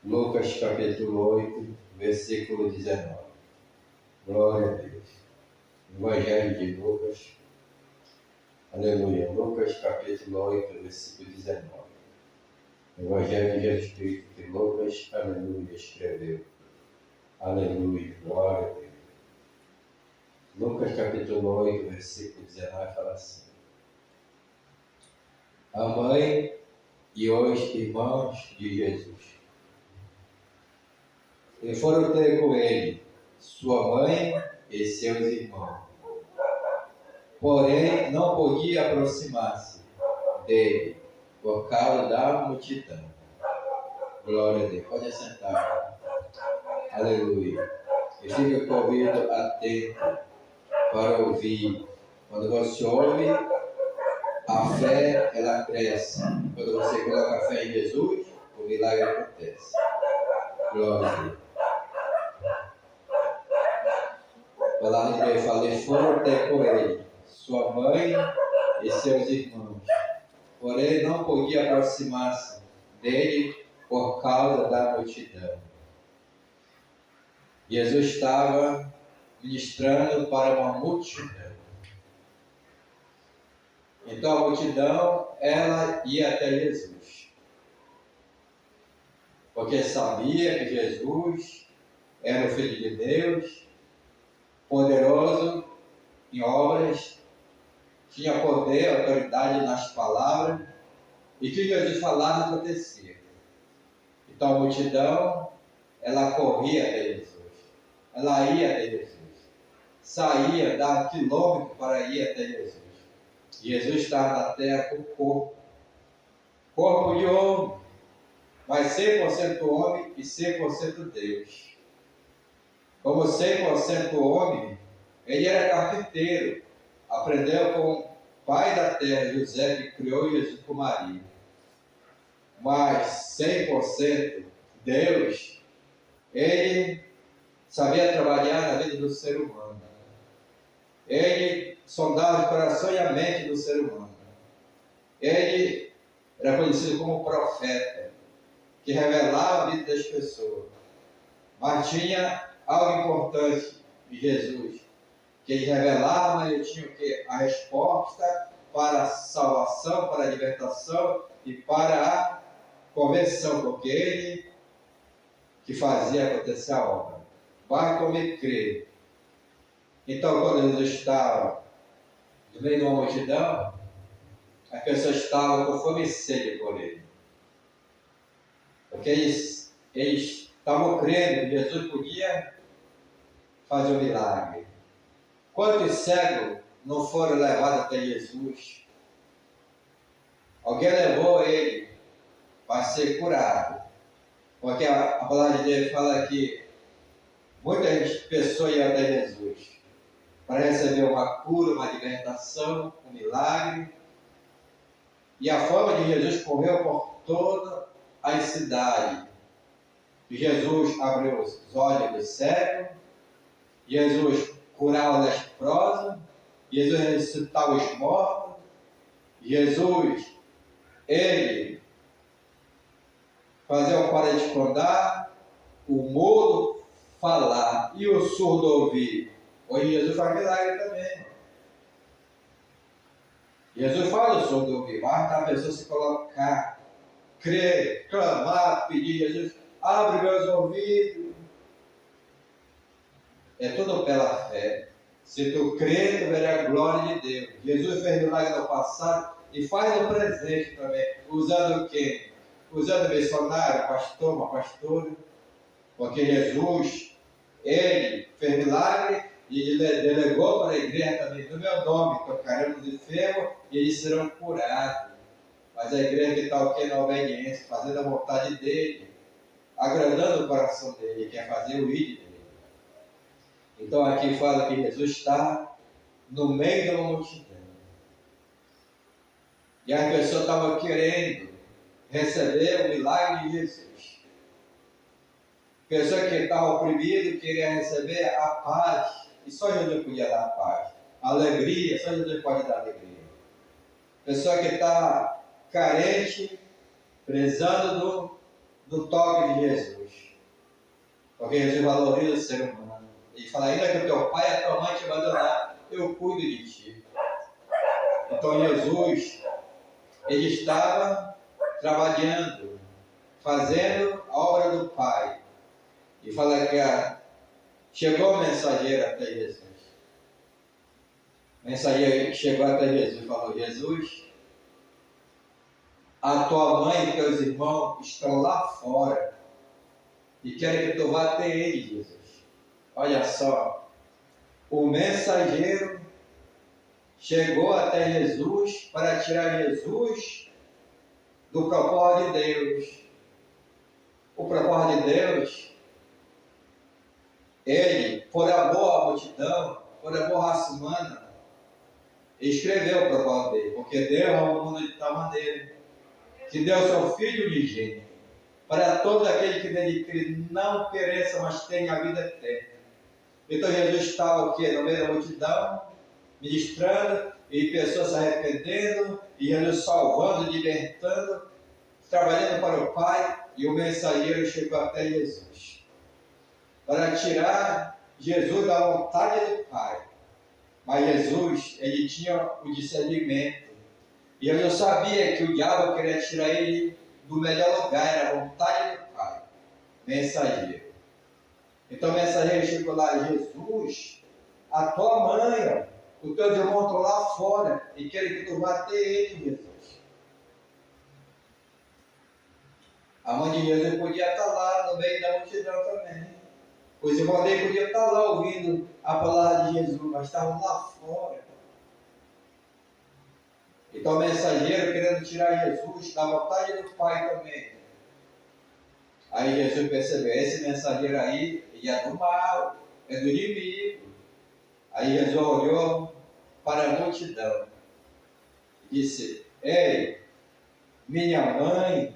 Lucas, capítulo 8, versículo 19. Glória a Deus. Evangelho de Lucas. Aleluia. Lucas, capítulo 8, versículo 19. Evangelho de Jesus Cristo, que Lucas, aleluia, escreveu. Aleluia. Glória a Deus. Lucas, capítulo 8, versículo 19, fala assim. a mãe e os irmãos de Jesus. E foram ter com ele sua mãe e seus irmãos. Porém, não podia aproximar-se dele por causa da multidão. Glória a Deus. Pode assentar. Aleluia. E fica com o ouvido atento para ouvir. Quando você ouve, a fé, ela cresce. Quando você coloca a fé em Jesus, o milagre acontece. Glória a Deus. A palavra de Deus fala, e foram até com ele, sua mãe e seus irmãos. Porém, não podia aproximar-se dele por causa da multidão. Jesus estava ministrando para uma multidão. Então a multidão, ela ia até Jesus. Porque sabia que Jesus era o Filho de Deus, poderoso em obras, tinha poder, autoridade nas palavras, e que Jesus falava acontecia. Então a multidão, ela corria até Jesus, ela ia até Jesus, saía, dava quilômetros para ir até Jesus. Jesus estava na terra com corpo de homem, mas 100% homem e 100% Deus. Como 100% homem, ele era carpinteiro, aprendeu com o pai da terra, José, que criou Jesus com Maria. Mas 100% Deus, ele sabia trabalhar na vida do ser humano. Ele sondava o coração e a mente do ser humano. Ele era conhecido como profeta, que revelava a vida das pessoas. Mas tinha algo importante de Jesus, que ele revelava, mas ele tinha o quê? A resposta para a salvação, para a libertação e para a conversão, porque ele que fazia acontecer a obra. Vai comer crer. Então, quando Jesus estava no meio de uma multidão, as pessoas estavam com fome e sede por ele. Porque eles estavam crendo que Jesus podia fazer um milagre. Quantos cegos não foram levados até Jesus? Alguém levou ele para ser curado. Porque a palavra de Deus fala que muitas pessoas iam até Jesus para receber uma cura, uma libertação, um milagre. E a fama de Jesus correu por toda a cidade. E Jesus abriu os olhos dos cegos, Jesus curava os leprosos, Jesus ressuscitava os mortos, Jesus, ele fazia o paralítico andar, o mudo falar e o surdo ouvir. Hoje Jesus faz milagre também. Jesus faz o surdo ouvir, basta a pessoa se colocar, crer, clamar, pedir, Jesus, abre meus ouvidos. É tudo pela fé. Se tu crer, tu verás a glória de Deus. Jesus fez milagre no passado e faz no presente também. Usando quem? Usando missionário, pastor, uma pastora. Porque Jesus, ele fez milagre e delegou para a igreja também. No meu nome tocaremos os enfermos e eles serão curados. Mas a igreja que está o quê? Na obediência, fazendo a vontade dele, agradando o coração dele, quer fazer o ídolo dele. Então aqui fala que Jesus está no meio de uma multidão. E as pessoas estavam querendo receber o milagre de Jesus. Pessoa que estava oprimida queria receber a paz. E só Jesus podia dar a paz. A alegria, só Jesus pode dar alegria. Pessoa que está carente, precisando do toque de Jesus. Porque Jesus valoriza o ser humano. Ele fala, ainda que o teu pai e a tua mãe te abandonar, eu cuido de ti. Então Jesus, ele estava trabalhando, fazendo a obra do Pai. E fala que chegou o mensageiro até Jesus. O mensageiro chegou até Jesus e falou, Jesus, a tua mãe e teus irmãos estão lá fora e querem que tu vá até eles, Jesus. Olha só, o mensageiro chegou até Jesus para tirar Jesus do propósito de Deus. O propósito de Deus, ele, por amor à multidão, por amor à raça humana, escreveu o propósito dele, porque Deus amou o mundo de tal maneira que deu seu Filho unigênito, para todos aqueles que nele creem não pereçam, mas tenham a vida eterna. Então Jesus estava aqui no meio da multidão, ministrando, e pessoas se arrependendo, e Jesus salvando, libertando, trabalhando para o Pai, e o mensageiro chegou até Jesus, para tirar Jesus da vontade do Pai. Mas Jesus, ele tinha o discernimento, e ele sabia que o diabo queria tirar ele do melhor lugar, era a vontade do Pai. Mensageiro. Então o mensageiro chegou lá: Jesus, a tua mãe, os teus irmãos estão lá fora e querem que tu vá até ele, Jesus. A mãe de Jesus podia estar lá no meio da multidão também. Os irmãos dele podiam estar lá ouvindo a palavra de Jesus, mas estavam lá fora. Então o mensageiro querendo tirar Jesus da vontade do Pai também. Aí Jesus percebeu: esse mensageiro aí, ele é do mal, é do inimigo. Aí Jesus olhou para a multidão e disse: ei, minha mãe,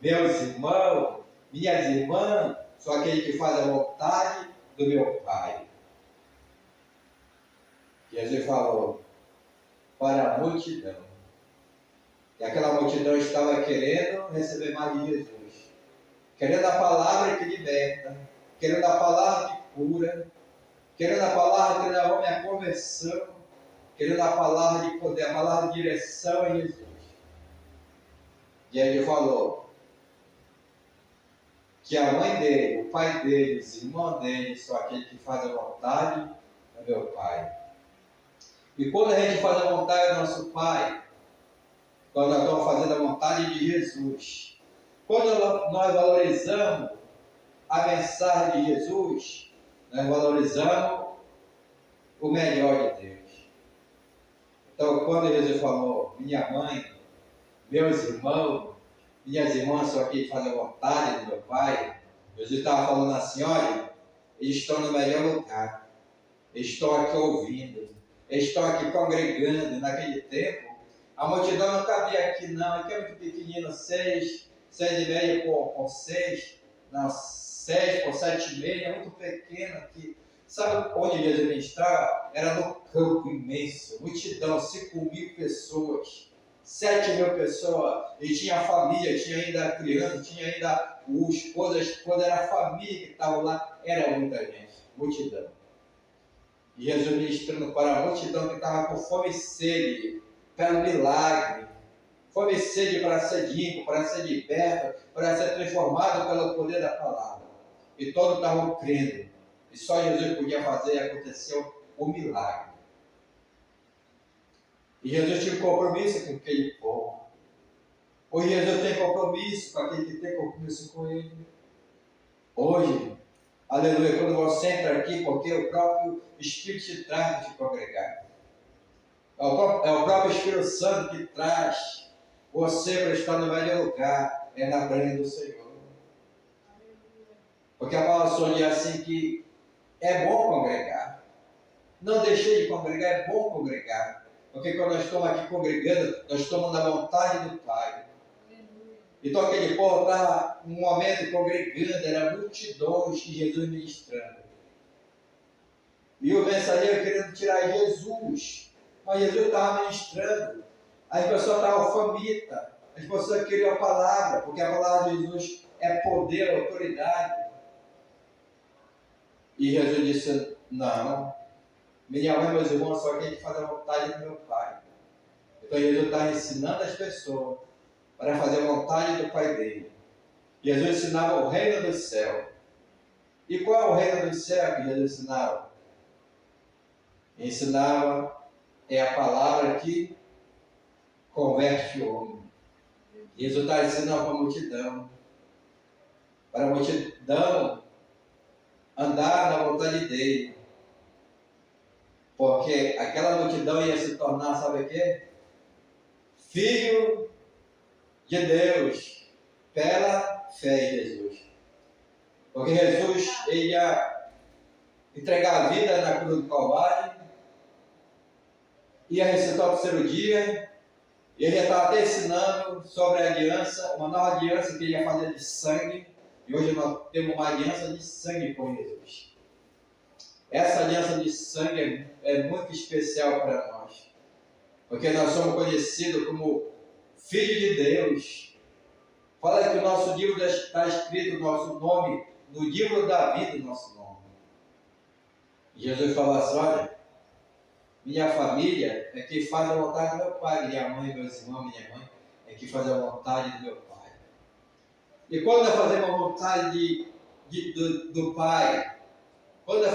meus irmãos, minhas irmãs, são aqueles que fazem a vontade do meu Pai. Jesus falou para a multidão. E aquela multidão estava querendo receber mais de Jesus, querendo a palavra que liberta, querendo a palavra que cura, querendo a palavra que leva a conversão, querendo a palavra de poder, a palavra de direção em Jesus. E aí ele falou que a mãe dele, o pai dele, os irmãos dele são aqueles que fazem a vontade do meu Pai. E quando a gente faz a vontade do nosso Pai, quando nós estamos fazendo a vontade de Jesus, quando nós valorizamos a mensagem de Jesus, nós valorizamos o melhor de Deus. Então, quando Jesus falou: minha mãe, meus irmãos, minhas irmãs são aqui que fazem a vontade do meu Pai, Jesus estava falando assim: olha, eles estão no melhor lugar, eles estão aqui ouvindo, eles estão aqui congregando. Naquele tempo, a multidão não cabia aqui não, aqui é muito pequenino, 6,5 por 6, não, 6 por 7,5, é muito pequeno aqui. Sabe onde Jesus ministrava? Era no campo imenso, multidão, 5.000 pessoas, 7.000 pessoas, e tinha família, tinha ainda criança, tinha ainda o esposo, a esposa, era a família que estava lá, era muita gente, multidão. E Jesus ministrando para a multidão que estava com fome e sede, pelo milagre, fome e sede para ser limpo, para ser liberto, para ser transformado pelo poder da palavra. E todos estavam crendo. E só Jesus podia fazer, e aconteceu o milagre. E Jesus tinha compromisso com aquele povo. Hoje Jesus tem compromisso com aquele que tem compromisso com ele. Hoje, aleluia, quando você entra aqui, porque o próprio Espírito te traz para te congregar. É o próprio Espírito Santo que traz você para estar no melhor lugar, é na presença do Senhor. Porque a palavra só diz assim que é bom congregar. Não deixei de congregar, é bom congregar. Porque quando nós estamos aqui congregando, nós estamos na vontade do Pai. Então aquele povo estava um momento congregando, era multidões de Jesus ministrando. E o mensageiro querendo tirar Jesus. Mas Jesus estava ministrando. As pessoas estavam famintas. As pessoas queriam a palavra, porque a palavra de Jesus é poder, autoridade. E Jesus disse: não, minha mãe e meus irmãos são aqueles que fazem a vontade do meu Pai. Então Jesus está ensinando as pessoas para fazer a vontade do Pai dele. Jesus ensinava o reino do céu. E qual é o reino do céu que Jesus ensinava? Ensinava é a palavra que converte o homem. Jesus está ensinando para a multidão. Para a multidão andar na vontade dele. Porque aquela multidão ia se tornar, sabe o quê? Filho de Deus, pela fé em Jesus. Porque Jesus ia entregar a vida na cruz do Calvário, ia ressuscitar o terceiro dia, e ele estava até ensinando sobre a aliança, uma nova aliança que ele ia fazer de sangue, e hoje nós temos uma aliança de sangue com Jesus. Essa aliança de sangue é muito especial para nós, porque nós somos conhecidos como filhos de Deus. Fala que o nosso livro está escrito, o nosso nome, no livro da vida, o nosso nome. E Jesus falou assim: olha, minha família é que faz a vontade do meu pai, minha mãe, meus irmãos, minha mãe, é que faz a vontade do meu pai. E quando nós fazemos a vontade do Pai, quando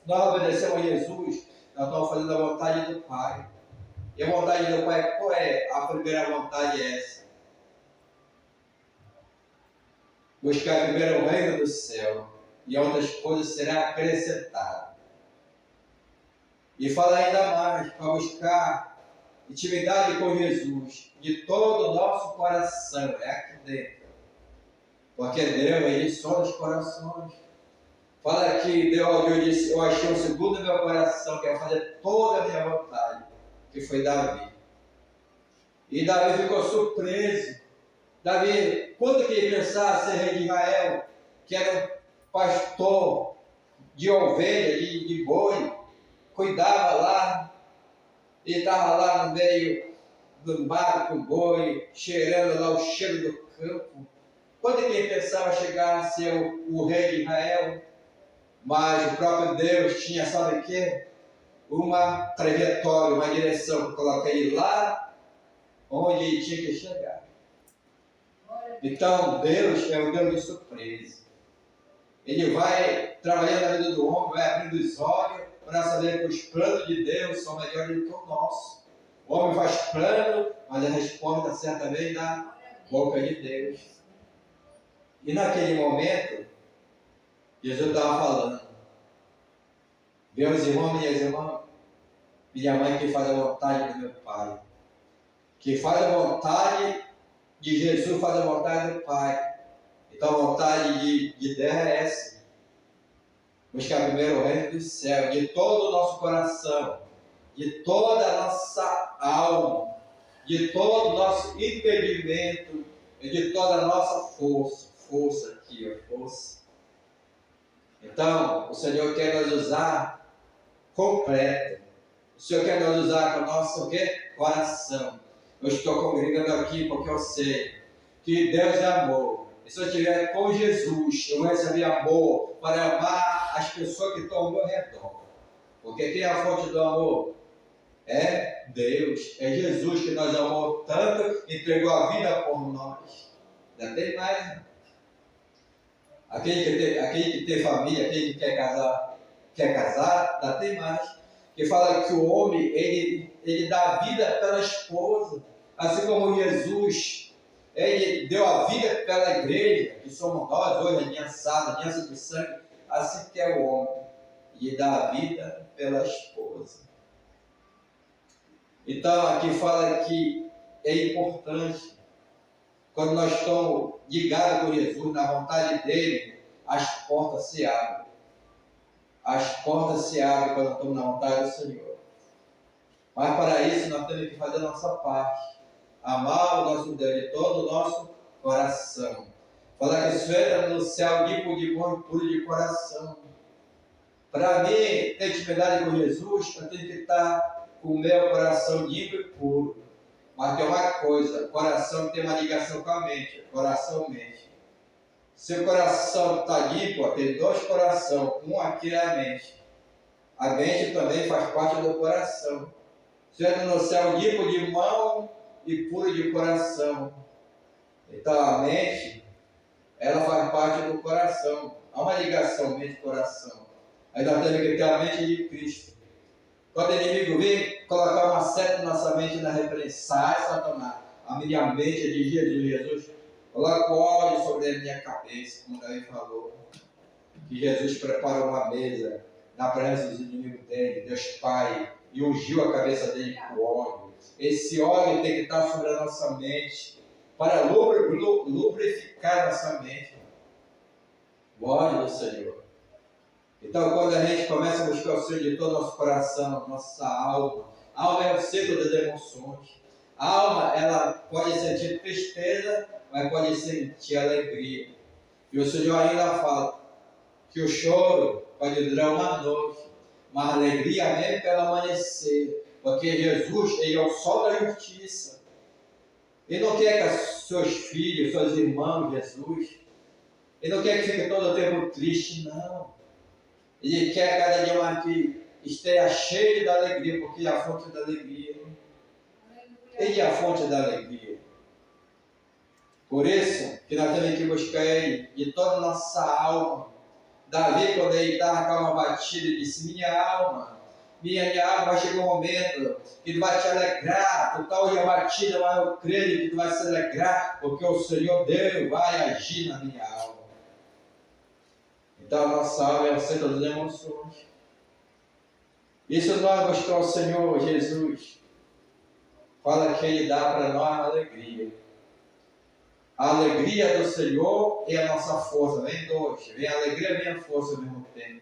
nós obedecemos a Jesus, nós estamos fazendo a vontade do Pai. E a vontade do Pai, qual é? A primeira vontade é essa: buscar primeiro o reino do céu, e outras coisas serão acrescentadas. E fala ainda mais, para buscar intimidade com Jesus, de todo o nosso coração, é aqui dentro. Porque Deus, Ele sonda os corações. Fala que Deus disse: eu achei o segundo do meu coração, que é fazer toda a minha vontade, que foi Davi. E Davi ficou surpreso. Davi, quando que ele pensava ser rei de Israel, que era um pastor de ovelha, de boi, cuidava lá, ele estava lá no meio do mato com boi, cheirando lá o cheiro do campo. Quando que ele pensava chegar a ser o rei de Israel? Mas o próprio Deus tinha, sabe o quê? Uma trajetória, uma direção para colocar ele lá onde ele tinha que chegar. Então Deus é um Deus de surpresa. Ele vai trabalhando na vida do homem, vai abrindo os olhos para saber que os planos de Deus são melhores do que o nosso. O homem faz plano, mas a resposta certa vem da boca de Deus. E naquele momento, Jesus estava falando: meus irmãos, minhas irmãs, minha mãe que faz a vontade do meu Pai, que faz a vontade de Jesus, faz a vontade do Pai. Então a vontade de Deus é essa: buscar primeiro o reino do céu, de todo o nosso coração, de toda a nossa alma, de todo o nosso entendimento e de toda a nossa força aqui, força. Então, o Senhor quer nos usar completo. O Senhor quer nos usar com o nosso coração. Eu estou congregando aqui porque eu sei que Deus é amor. E se eu estiver com Jesus, eu vou receber amor para amar as pessoas que estão ao meu redor. Porque quem é a fonte do amor? É Deus. É Jesus que nós amamos tanto, entregou a vida por nós. Ainda tem mais, né? Aquele que tem família, aquele que quer casar, ainda tem mais. Que fala que o homem, ele dá a vida pela esposa. Assim como Jesus, ele deu a vida pela igreja, que somos nós hoje, aliança de sangue. Assim que é o homem, ele dá a vida pela esposa. Então aqui fala que é importante, quando nós estamos ligados com Jesus, na vontade dele, as portas se abrem. As portas se abrem quando estamos na vontade do Senhor. Mas para isso nós temos que fazer a nossa parte. Amar o nosso Deus de todo o nosso coração. Falar que isso entra no céu limpo de bom e puro de coração. Para mim, ter intimidade com Jesus, eu tenho que estar com o meu coração limpo e puro. Mas tem uma coisa: o coração tem uma ligação com a mente. Coração-mente. Se o coração está limpo, tem dois corações. Um aqui é a mente. A mente também faz parte do coração. Sendo no céu limpo de mão e puro de coração. Então a mente, ela faz parte do coração. Há uma ligação mente-coração. Aí nós temos que ter a mente de Cristo. Quando o inimigo vir colocar uma seta na nossa mente na repreensão, sai, Satanás. a minha mente de Jesus. Jesus, coloca o óleo sobre a minha cabeça, como Davi falou. Que Jesus preparou uma mesa na presença dos inimigos dele, Deus Pai, e ungiu a cabeça dele com óleo. Esse óleo tem que estar sobre a nossa mente, para lubrificar nossa mente. O óleo do Senhor. Então, quando a gente começa a buscar o Senhor de todo o nosso coração, nossa alma, a alma é o centro das emoções. A alma, ela pode sentir tristeza, mas pode sentir alegria. E o Senhor ainda fala que o choro pode durar uma noite, mas a alegria vem pelo amanhecer, porque Jesus, ele é o sol da justiça. Ele não quer que seus filhos, seus irmãos, Jesus, ele não quer que fique todo o tempo triste, não. Ele quer cada dia mais que esteja cheio da alegria, porque é a fonte da alegria. Ele é a fonte da alegria. Por isso que nós temos que buscar Ele de toda a nossa alma. Davi, quando ele estava com uma batida, ele disse: minha alma vai chegar um momento que tu vai te alegrar. Tu está hoje abatida, mas eu creio que tu vai se alegrar, porque o Senhor Deus vai agir na minha alma. Então a nossa alma é o centro das emoções. Isso nós buscar o Senhor Jesus. Fala que Ele dá para nós a alegria. A alegria do Senhor é a nossa força. Vem dois. Vem a alegria, vem a força ao mesmo tempo.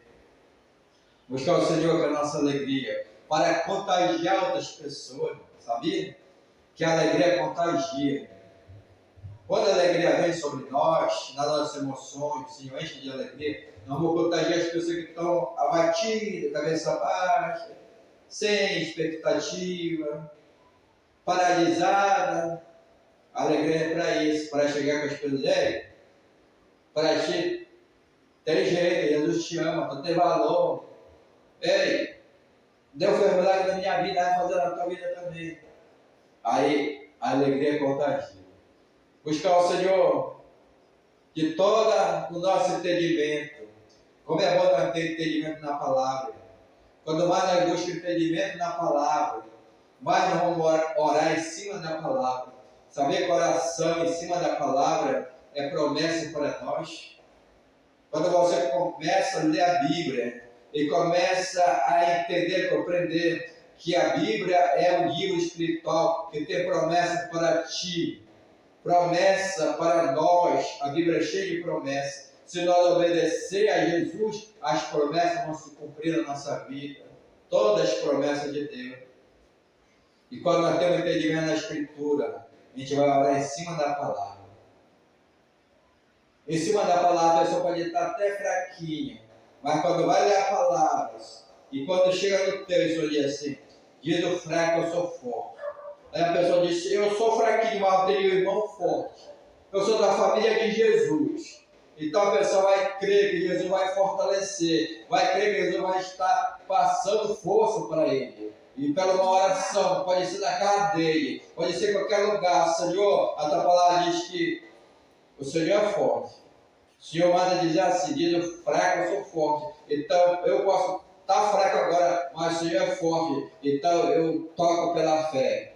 Buscar o Senhor com a nossa alegria. Para contagiar outras pessoas. Sabia? Que a alegria contagia. Quando a alegria vem sobre nós, nas nossas emoções, se enche de alegria, nós vamos contagiar as pessoas que estão abatidas, cabeça baixa, sem expectativa, paralisada. A alegria é para isso, para chegar com as pessoas. Ei, para ti, tem jeito, Jesus te ama, tu tem valor. Ei, Deus fez milagre na minha vida, vai fazer na tua vida também. Aí, a alegria contagia. Buscar o Senhor de todo o nosso entendimento. Como é bom nós ter entendimento na palavra. Quando mais nós buscamos entendimento na palavra, mais nós vamos orar em cima da palavra. Saber que oração em cima da palavra é promessa para nós. Quando você começa a ler a Bíblia e começa a entender, compreender que a Bíblia é um livro espiritual que tem promessa para ti, promessa para nós. A Bíblia é cheia de promessas. Se nós obedecer a Jesus, as promessas vão se cumprir na nossa vida. Todas as promessas de Deus. E quando nós temos entendimento na Escritura, a gente vai orar em cima da palavra. Em cima da palavra a pessoa pode estar até fraquinha, mas quando vai ler a palavra, e quando chega no texto diz assim: diz o fraco, eu sou forte. Aí a pessoa diz: eu sou fraquinho, mas eu tenho um irmão forte. Eu sou da família de Jesus. Então a pessoa vai crer que Jesus vai fortalecer, vai crer que Jesus vai estar passando força para ele. E pela uma oração, pode ser na cadeia, pode ser em qualquer lugar. Senhor, a tua palavra diz que o Senhor é forte. O Senhor manda dizer assim: diz o fraco, eu sou forte. Então eu posso estar fraco agora, mas o Senhor é forte. Então eu toco pela fé.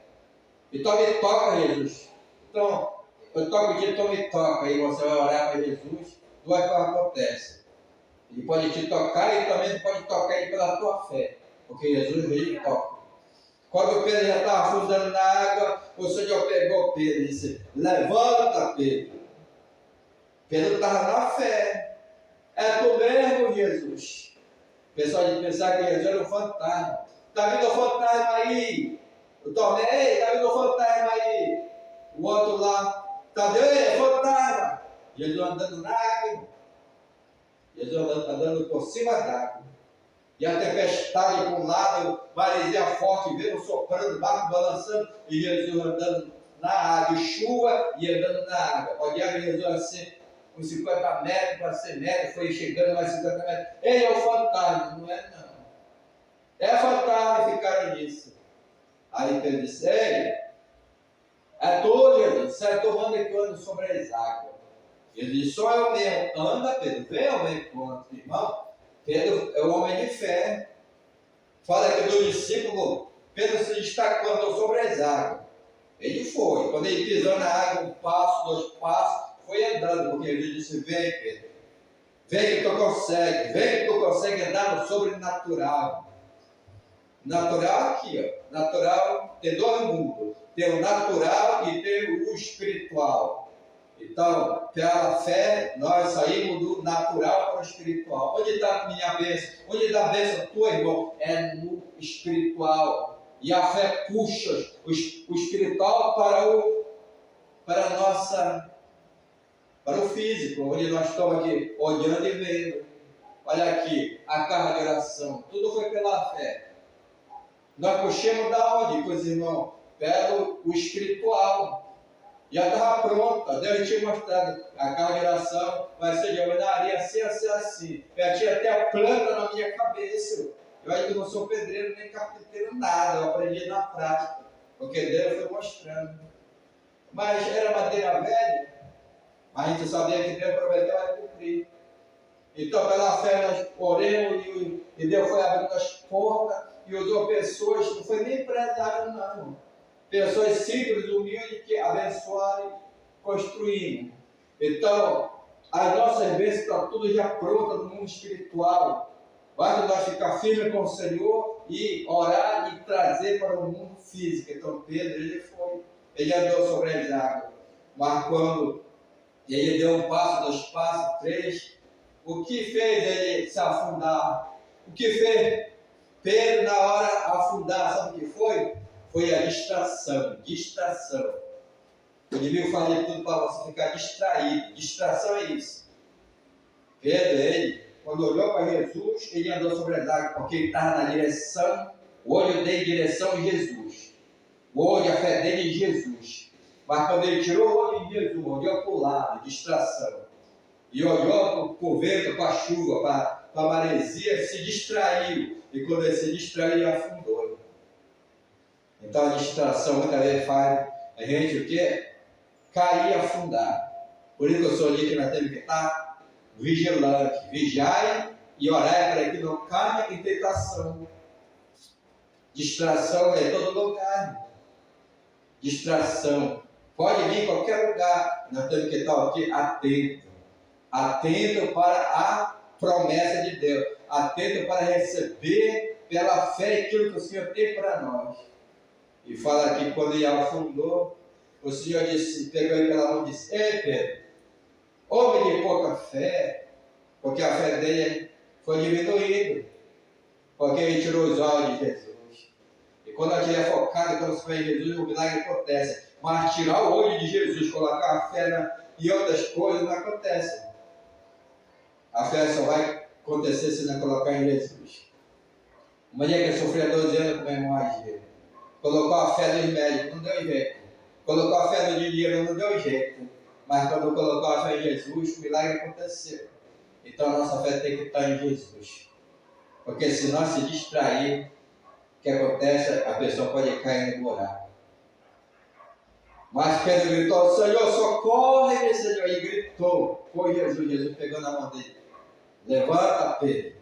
Então me toca, Jesus. Então eu toco em ti, então me toca. Aí você vai orar para Jesus, duas coisas acontecem. Ele pode te tocar e também pode tocar ele pela tua fé. Porque Jesus veio e toca. Quando Pedro já estava afundando na água, o Senhor pegou Pedro e disse: levanta, Pedro. Pedro estava na fé. É tu mesmo, Jesus. O pessoal de pensar que Jesus era um fantasma. Está vindo um fantasma aí. Eu tomei, está vindo um fantasma aí. O outro lá, está vendo, fantasma. Jesus andando na água. Jesus andando por cima d'água. E a tempestade por um lado, maresia forte, vento soprando, barco balançando, e Jesus andando na água, e chuva e andando na água. Olhando Jesus assim, uns 50 metros para 100 metros, foi chegando mais 50 metros. Ele é o fantasma, não é não. É fantasma, ficaram nisso. Aí Pedro disse: ei, é tu, Jesus, sai tomando enquanto sobre as águas. Ele disse: só eu mesmo. Anda, Pedro, vem ao meu encontro, irmão. Pedro é um homem de fé. Fala aqui do discípulo, Pedro se destacou, andou sobre as águas. Ele foi. Quando ele pisou na água, um passo, 2 passos, foi andando, porque ele disse: vem, Pedro. Vem que tu consegue. Vem que tu consegue andar no sobrenatural. Natural aqui, ó. Natural tem dois mundos. Tem o natural e tem o espiritual. Então, pela fé, nós saímos do natural para o espiritual. Onde está a minha bênção? Onde está a bênção tua, irmão? É no espiritual. E a fé puxa o espiritual para o físico, onde nós estamos aqui olhando e vendo. Olha aqui, a carga de oração. Tudo foi pela fé. Nós puxamos da onde, meus irmãos? Pelo o espiritual. Já estava pronta, Deus tinha mostrado a carga de oração, vai ser de alvenaria assim, assim, assim. Já tinha até a planta na minha cabeça. Eu ainda não sou pedreiro nem carpinteiro, nada, eu aprendi na prática, porque Deus foi mostrando. Mas era madeira velha, mas a gente sabia que Deus prometeu e cumprir. Então, pela fé, nós oremos e Deus foi abrindo as portas e usou pessoas, não foi nem empresário, não. Pessoas simples, humildes, que abençoaram e construíram. Então, as nossas bênçãos estão tudo já prontas no mundo espiritual. Basta nós ficar firmes com o Senhor e orar e trazer para o mundo físico. Então, Pedro, ele andou sobre as águas. Mas quando ele deu um passo, 2 passos, 3, o que fez ele se afundar? O que fez Pedro na hora afundar? Sabe o que foi? Foi a distração. O inimigo fala de tudo para você ficar distraído. Distração é isso. Pedro, ele, quando olhou para Jesus, ele andou sobre as águas, porque ele estava na direção, o olho dele em direção a Jesus. O olho, a fé dele em Jesus. Mas quando ele tirou o olho de Jesus, olhou para o lado, distração. E olhou para o vento, para a chuva, para a maresia, se distraiu. E quando ele se distraiu, ele afundou. Então a distração muitas vezes faz a gente o quê? Cair e afundar. Por isso que eu sou ali que nós temos que estar vigilante. Vigiai e orai para que não caia em tentação. Distração é em todo lugar. Distração. Pode vir em qualquer lugar. Nós temos que estar aqui atento. Atento para a promessa de Deus. Atento para receber pela fé aquilo que o Senhor tem para nós. E fala aqui, quando ele afundou, o Senhor disse, pegou ele pela mão e disse: ei, Pedro, homem de pouca fé, porque a fé dele foi diminuindo, porque ele tirou os olhos de Jesus. E quando a gente é focado, quando se vê em Jesus, o milagre acontece. Mas tirar o olho de Jesus, colocar a fé em outras coisas, não acontece. A fé só vai acontecer se não colocar em Jesus. Uma mulher que sofreu 12 anos com hemorragia, colocou a fé nos médicos, não deu jeito. Colocou a fé no dinheiro, não deu jeito. Mas quando colocou a fé em Jesus, o milagre aconteceu. Então a nossa fé tem que estar em Jesus. Porque se nós se distrair, o que acontece? A pessoa pode cair no buraco. Mas Pedro gritou: Senhor, socorre-me, Senhor. E gritou. Foi Jesus. Jesus pegou na mão dele: levanta, Pedro.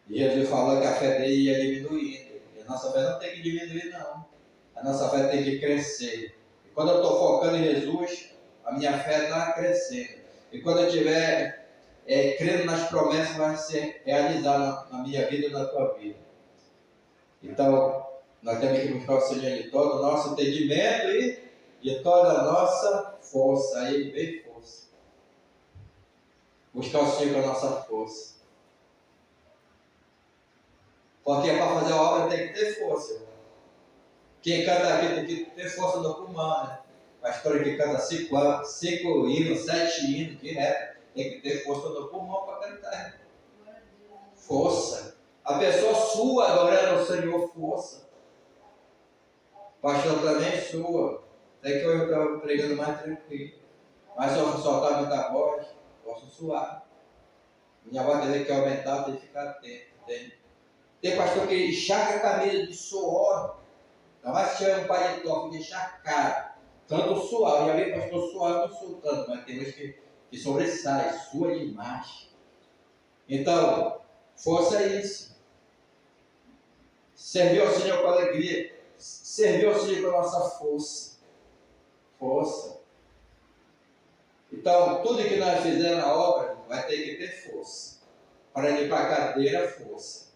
E Jesus falou que a fé dele ia diminuindo. E a nossa fé não tem que diminuir, não. A nossa fé tem que crescer. E quando eu estou focando em Jesus, a minha fé está crescendo. E quando eu estiver crendo nas promessas, vai ser realizado na minha vida e na tua vida. Então, nós temos que buscar o Senhor de todo o nosso entendimento e de toda a nossa força. Aí, bem força. Buscar o Senhor com a nossa força. Porque para fazer a obra tem que ter força, irmão. Quem canta aqui tem que ter força no pulmão, né? Pastor que canta 5 hinos, 7 hinos, que tem que ter força no pulmão para cantar. Força. A pessoa sua adorando ao Senhor, força. Pastor também sua. Até que eu estava pregando mais tranquilo. Mas se eu soltar muita voz, posso suar. Minha voz tem que aumentar, tem que ficar atento. Tem pastor que encharca a camisa de suor. Não vai se tirar um paletó de encharcar. Tanto suar. Eu já vi pastor suar, não sou tanto, mas tem uns que sobressai, sua demais. Então, força é isso. Servir ao Senhor com alegria. servir ao Senhor com a nossa força. Força. Então, tudo que nós fizermos na obra vai ter que ter força. Para limpar a cadeira, força.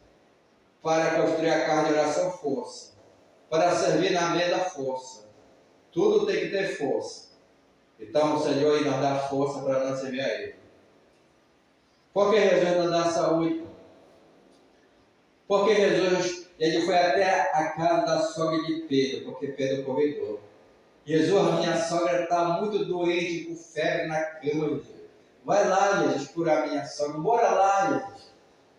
Para construir a casa de oração, força. Para servir na mesa, força. Tudo tem que ter força. Então, o Senhor nos dá força para nós servir a Ele. Por que Jesus nos dá saúde? Porque Jesus, ele foi até a casa da sogra de Pedro, porque Pedro convidou. Jesus, minha sogra está muito doente, com febre na cama, Jesus. Vai lá, Jesus, curar minha sogra. Bora lá, Jesus.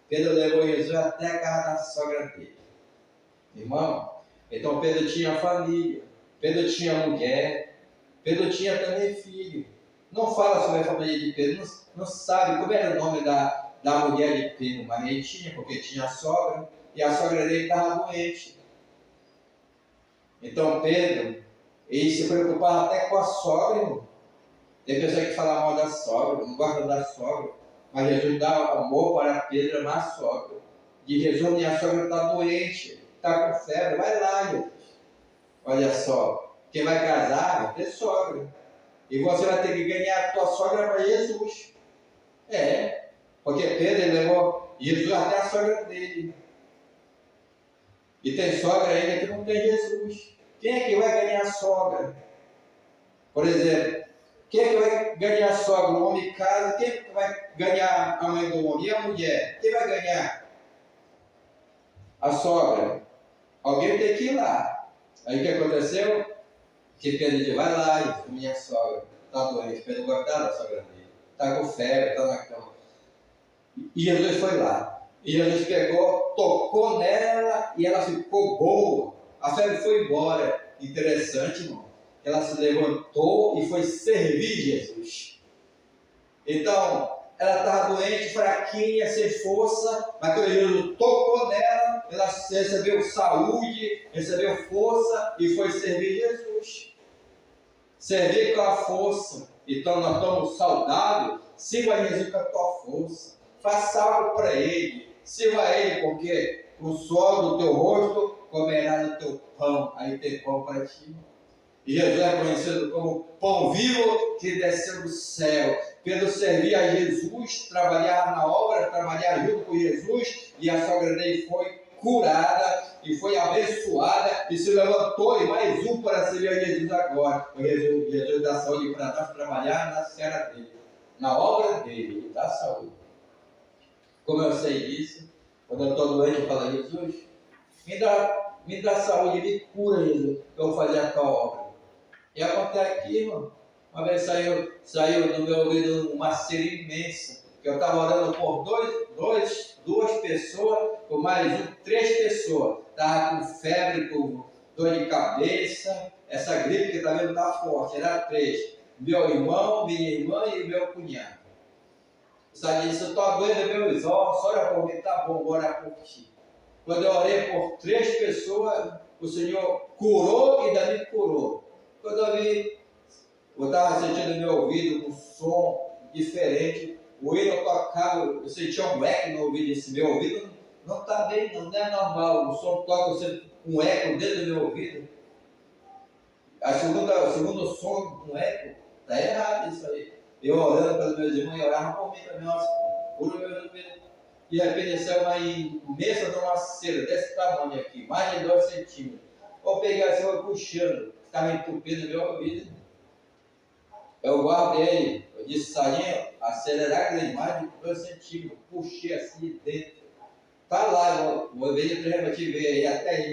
Pedro levou Jesus até a casa da sogra dele. Irmão, então Pedro tinha família, Pedro tinha mulher, Pedro tinha também filho. Não fala sobre a família de Pedro, não sabe como era o nome da mulher de Pedro, mas ele tinha, porque tinha a sogra, e a sogra dele estava doente. Então Pedro, ele se preocupava até com a sogra, irmão. Tem pessoa que fala mal da sogra, não gosta da sogra, mas Jesus dá amor para Pedro amar a sogra. Diz Jesus, minha sogra está doente, está com febre, vai lá, Jesus. Olha só, quem vai casar vai ter sogra. E você vai ter que ganhar a tua sogra para Jesus. Porque Pedro ele levou Jesus até a sogra dele. E tem sogra ainda que não tem Jesus. Quem é que vai ganhar a sogra? Por exemplo, quem é que vai ganhar a sogra? O homem casa, quem é que vai ganhar a mãe do homem? E a mulher? Quem vai ganhar a sogra? Alguém tem que ir lá. Aí o que aconteceu? Que Pedro disse, vai lá, minha sogra está doente. Pedro gostava da sogra dele. Está com febre, está na cama. E Jesus foi lá. E Jesus pegou, tocou nela e ela ficou boa. A febre foi embora. Interessante, irmão. Ela se levantou e foi servir Jesus. Então, ela estava doente, fraquinha, sem força, mas quando Jesus tocou nela, ela recebeu saúde, recebeu força e foi servir Jesus. Servir com a força. Então, nós estamos saudáveis, sirva Jesus com a tua força. Faça algo para Ele. Sirva a Ele, porque o suor do teu rosto comerá do teu pão. Aí tem pão para ti. E Jesus é conhecido como pão vivo que desceu do céu. Pedro servia a Jesus, trabalhava na obra, trabalhava junto com Jesus, e a sogra dele foi curada e foi abençoada e se levantou, e mais um para servir a Jesus agora. O Jesus dá saúde para nós trabalhar na seara dele, na obra dele, ele dá saúde. Como eu sei disso, quando eu estou doente, eu falo, Jesus, me dá saúde, me cura, Jesus, que eu vou fazer a tua obra. E acontece aqui, irmão, uma vez saiu do meu ouvido uma cera imensa, que eu estava orando por duas pessoas, por mais três pessoas, estava com febre, com dor de cabeça, essa gripe que também não está forte, era 3, meu irmão, minha irmã e meu cunhado. Sabe disso, eu estou doendo meus olhos, ora por mim, tá bom, vou orar por ti. Quando eu orei por 3 pessoas, o Senhor curou e daí me curou. Quando eu vi, eu estava sentindo no meu ouvido um som diferente, o hino tocava, eu sentia um eco no ouvido, esse meu ouvido não está bem, não é normal, o som toca, eu sinto um eco dentro do meu ouvido. O segundo som, um eco, está errado isso aí. Eu orando pelos meus irmãos, eu orava por mim também, nossa, cura meus ouvidos. De repente saiu uma imensa de uma cera desse tamanho aqui, mais de 2 centímetros. Eu peguei assim, eu puxando, estava entupido no meu ouvido. Eu guardei, eu disse, Sarinha, a cera era grande, mais de 2 centímetros. Puxei assim de dentro. Tá lá, eu vou ver de trás para te ver aí, até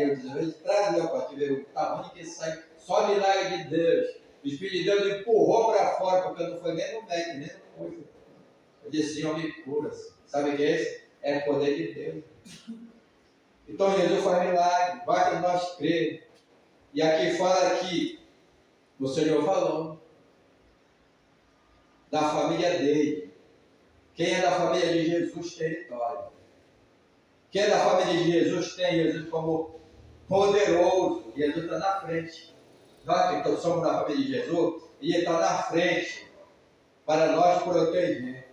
eu disse, traz meu para te ver o tamanho que sai, só milagre de Deus. O Espírito de Deus me empurrou para fora, porque eu não fui nem no médico, nem no coisa. Eu disse, Senhor, me cura. Sabe o que é esse? É o poder de Deus. Então Jesus faz milagre, basta nós crer. E aqui fala que o Senhor falou da família dele. Quem é da família de Jesus tem vitória. Quem é da família de Jesus tem Jesus como poderoso. Jesus está na frente. Nós que somos da família de Jesus, ele está na frente para nós proteger.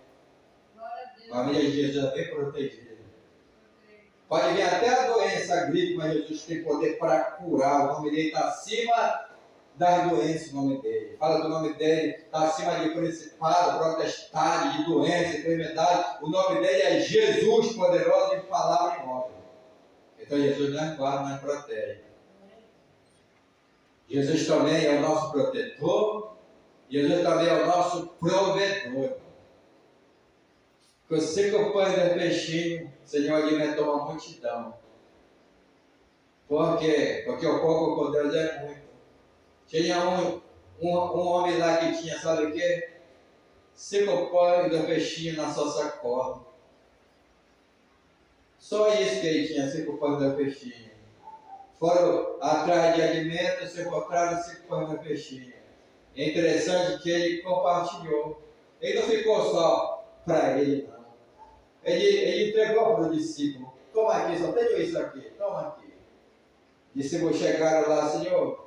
A família de Jesus é bem protegida. Pode vir até a doença, a gripe, mas Jesus tem poder para curar. O nome dele está acima das doenças, o nome dele. Fala que o nome dele está acima de principado, protestade, de doença, enfermidade. O nome dele é Jesus, poderoso em palavra e obra. Então Jesus nos guarda, nos protege. Jesus também é o nosso protetor. Jesus também é o nosso provedor. Com 5 pães de peixinho, o Senhor alimentou uma multidão. Por quê? Porque o pouco com Deus é muito. Tinha um homem lá que tinha, sabe o quê? 5 pães de peixinho na sua sacola. Só isso que ele tinha, 5 pães de peixinho. Foram atrás de alimentos, se encontraram 5 pães de peixinho. É interessante que ele compartilhou. Ele não ficou só para ele, não. Ele entregou para o discípulo. Toma aqui, só tenho isso aqui. Toma aqui. Os discípulos chegaram lá, Senhor.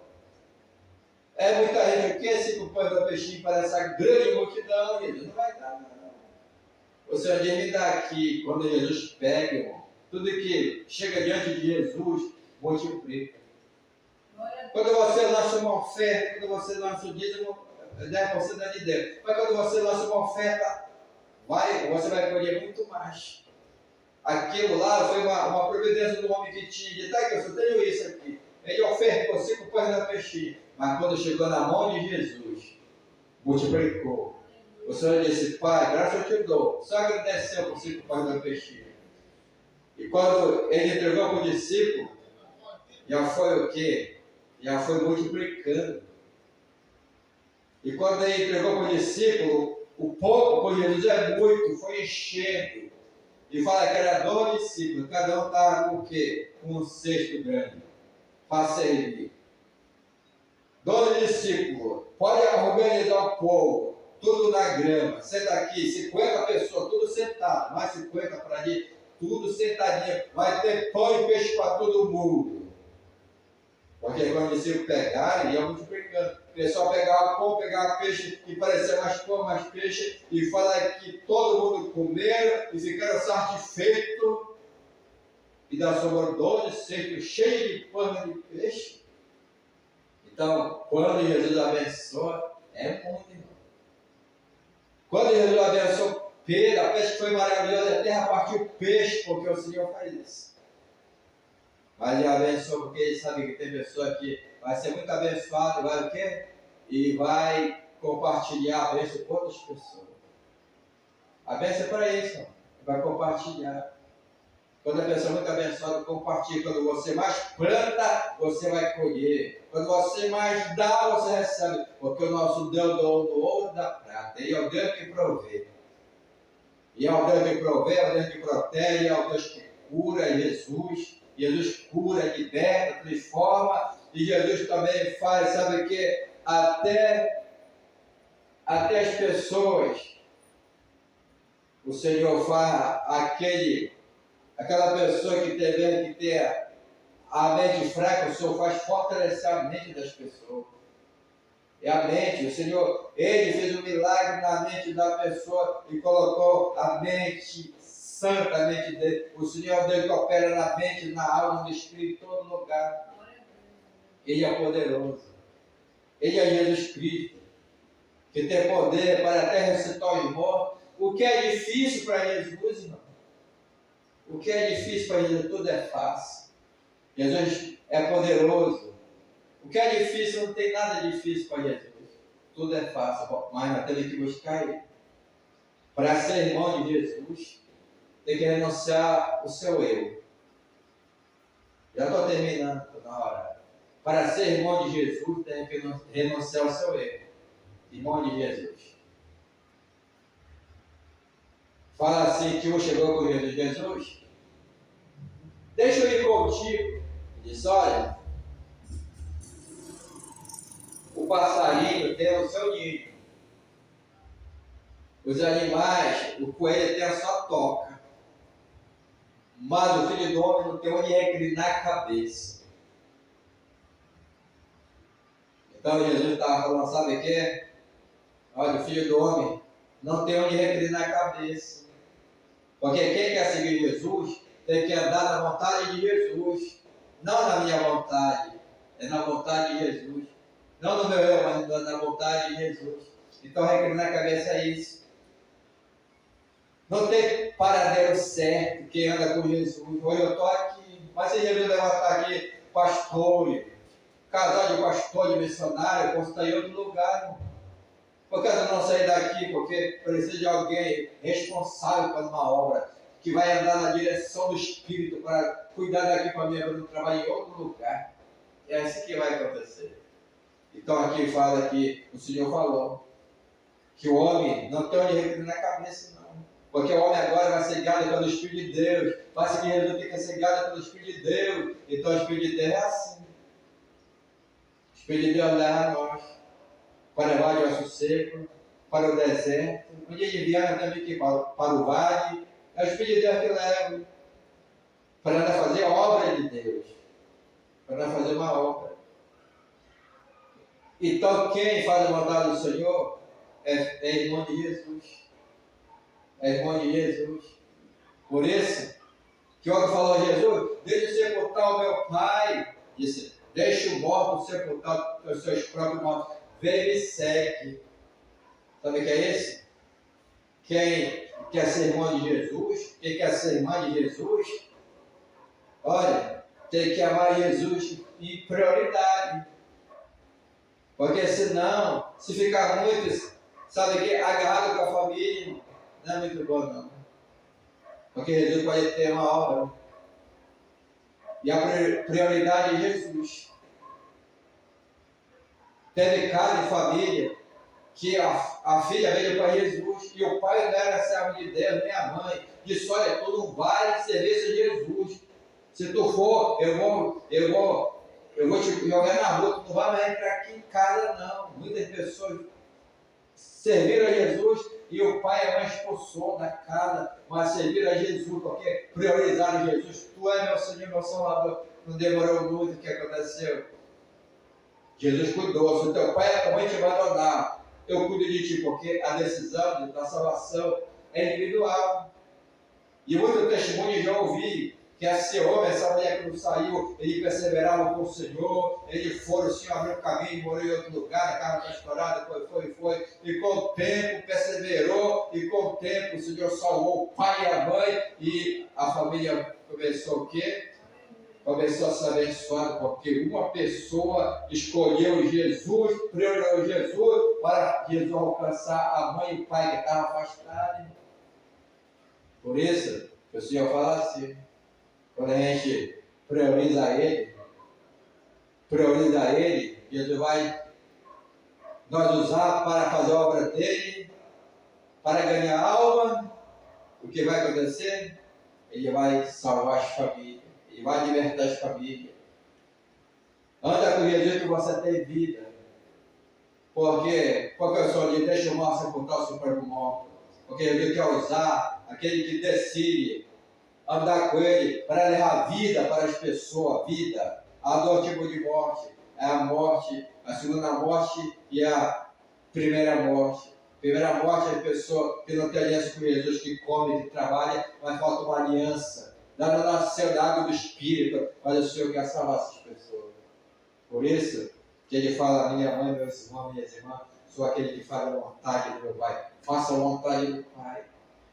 É muita gente, o que 5 pães de peixinho para essa grande multidão? Ele não vai dar, não. O Senhor diz, me dá aqui. Quando Jesus pega, irmão, tudo que chega diante de Jesus, multiplica. Quando você lança uma oferta, quando você lança o dízimo, 10% da de Deus. Mas quando você lança uma oferta, você vai colher muito mais. Aquilo lá foi uma providência do homem que tinha de tá, que eu só tenho isso aqui. Ele ofertou 5 pães de peixinho. Mas quando chegou na mão de Jesus, multiplicou. O Senhor disse, Pai, graças eu te dou. Só agradeceu por 5 pães de peixinho. E quando ele entregou para o discípulo, já foi o quê? Já foi multiplicando. E quando ele entregou para o discípulo, o pouco por Jesus é muito, foi enchendo. E fala que era 12 discípulos, cada um estava com o quê? Com um cesto grande. Para servir. 12 discípulos, pode organizar o povo, tudo na grama. Senta aqui, 50 pessoas, tudo sentado, mais 50 para ali, tudo sentadinho. Vai ter pão e peixe para todo mundo. Porque quando os discípulos pegaram, iam multiplicando. O pessoal pegava pão, pegava peixe, e parecia mais pão, mais peixe, e fala que todo mundo comeram e ficaram satisfeitos. E da sobrou 12 cestos cheios de pão e de peixe. Então, quando Jesus abençoa, é muito, irmão. Quando Jesus abençoou Pedro, a pesca foi maravilhosa, a terra partiu peixe, porque o Senhor faz isso. Mas ele abençoa porque ele sabe que tem pessoa que vai ser muito abençoada e vai o quê? E vai compartilhar a bênção com outras pessoas. A bênção é para isso, irmão. Vai compartilhar. Quando a pessoa é muito abençoada, compartilha. Quando você mais planta, você vai colher. Quando você mais dá, você recebe. Porque o nosso Deus doou do ouro e da prata. Ele é o Deus que provê. E é o Deus que provê, é o Deus que protege, é o Deus que cura, é Jesus. Jesus cura, liberta, transforma. E Jesus também faz, sabe o que? Até as pessoas. O Senhor faz aquela pessoa que tem a mente fraca, o Senhor faz fortalecer a mente das pessoas. É a mente, o Senhor, Ele fez um milagre na mente da pessoa e colocou a mente santa, a mente dele. O Senhor Deus que opera na mente, na alma, no espírito, em todo lugar. Ele é poderoso. Ele é Jesus Cristo, que tem poder para até ressuscitar os mortos. O que é difícil para Jesus, irmão? O que é difícil para Jesus, tudo é fácil. Jesus é poderoso. O que é difícil, não tem nada difícil para Jesus. Tudo é fácil, mas nós temos que buscar Ele. Para ser irmão de Jesus, tem que renunciar o seu eu. Já estou terminando, estou na hora. Para ser irmão de Jesus, tem que renunciar o seu eu. Irmão de Jesus. Fala assim que um chegou com Jesus. Jesus, deixa eu ir contigo. Ele disse, olha, o passarinho tem o seu ninho. Os animais, o coelho tem a sua toca. Mas o filho do homem não tem onde reclinar a cabeça. Então Jesus estava falando, sabe o que? Olha, o filho do homem não tem onde reclinar a cabeça. Porque quem quer seguir Jesus tem que andar na vontade de Jesus, não na minha vontade, é na vontade de Jesus, não no meu eu, mas na vontade de Jesus. Então, requer na cabeça é isso. Não tem paradeiro certo quem anda com Jesus. Hoje eu estou aqui, mas se Jesus levantar aqui, pastor, casal de pastor, de missionário, eu posso estar em outro lugar, irmão. Por que eu não sair daqui? Porque precisa de alguém responsável por uma obra, que vai andar na direção do Espírito para cuidar daqui para mim, para eu trabalhar em outro lugar. É assim que vai acontecer. Então aqui fala que o Senhor falou que o homem não tem onde reclinar na cabeça, não. Porque o homem agora vai ser guiado pelo Espírito de Deus. Vai seguir Jesus, tem que ser guiado pelo Espírito de Deus. Então o Espírito de Deus é assim. O Espírito de Deus leva a nós para levar de osso seco, para o deserto. Um dia de viagem também que para o vale. É o Espírito de Deus que leva para nós fazer a obra de Deus. Para nós fazer uma obra. Então quem faz a vontade do Senhor é irmão de Jesus. É irmão de Jesus. Por isso, que o homem falou a Jesus, deixa sepultar o meu pai. Disse, deixa o morto sepultar os seus próprios mortos. Vem e me segue. Sabe o que é isso? Quem quer ser irmão de Jesus, quem quer ser irmã de Jesus, olha, tem que amar Jesus em prioridade. Porque senão, se ficar muito, sabe o que? Agarrado com a família, não é muito bom não. Porque Jesus pode ter uma obra. E a prioridade é Jesus. Teve casa e família que a filha veio para Jesus e o pai não era servo de Deus, nem a mãe. Disse, olha, tu não vai servir a Jesus. Se tu for, eu vou te jogar na rua, tu não vai mais entrar aqui em casa não. Muitas pessoas serviram a Jesus e o pai e a mãe expulsou da casa, mas serviram a Jesus, porque priorizaram Jesus. Tu é meu Senhor, meu Salvador. Não demorou muito, o que aconteceu? Jesus cuidou. Se o teu pai e a tua mãe te abandonar, eu cuido de ti, porque a decisão da salvação é individual. E muito testemunho já ouvi que esse homem, essa mulher que não saiu, ele perseverava com o Senhor, ele foi, o Senhor abriu o caminho, morou em outro lugar, a casa está estourada, foi, e com o tempo perseverou, e com o tempo o Senhor salvou o pai e a mãe, e a família começou o quê? Começou a ser abençoada, porque uma pessoa escolheu Jesus, priorizou Jesus, para Jesus alcançar a mãe e o pai que estavam afastados. Por isso, o Senhor fala assim, quando a gente prioriza Ele, Jesus vai nos usar para fazer a obra dele, para ganhar alma. O que vai acontecer? Ele vai salvar as famílias, Ele vai libertar as famílias. Anda com Jesus que você tem vida. Porque o Senhor diz, deixa o mal sepultar o seu próprio morto. Porque Jesus quer usar aquele que decide andar com Ele para levar vida para as pessoas, vida. Há dois tipos de morte. É a morte, a segunda morte e a primeira morte. A primeira morte é a pessoa que não tem aliança com Jesus, que come, que trabalha, mas falta uma aliança. Ela não nasceu da água do Espírito, mas o Senhor quer salvar essas pessoas. Por isso que Ele fala, minha mãe, meus irmãos, minhas irmãs, sou aquele que faz a vontade do meu Pai. Faça a vontade do Pai.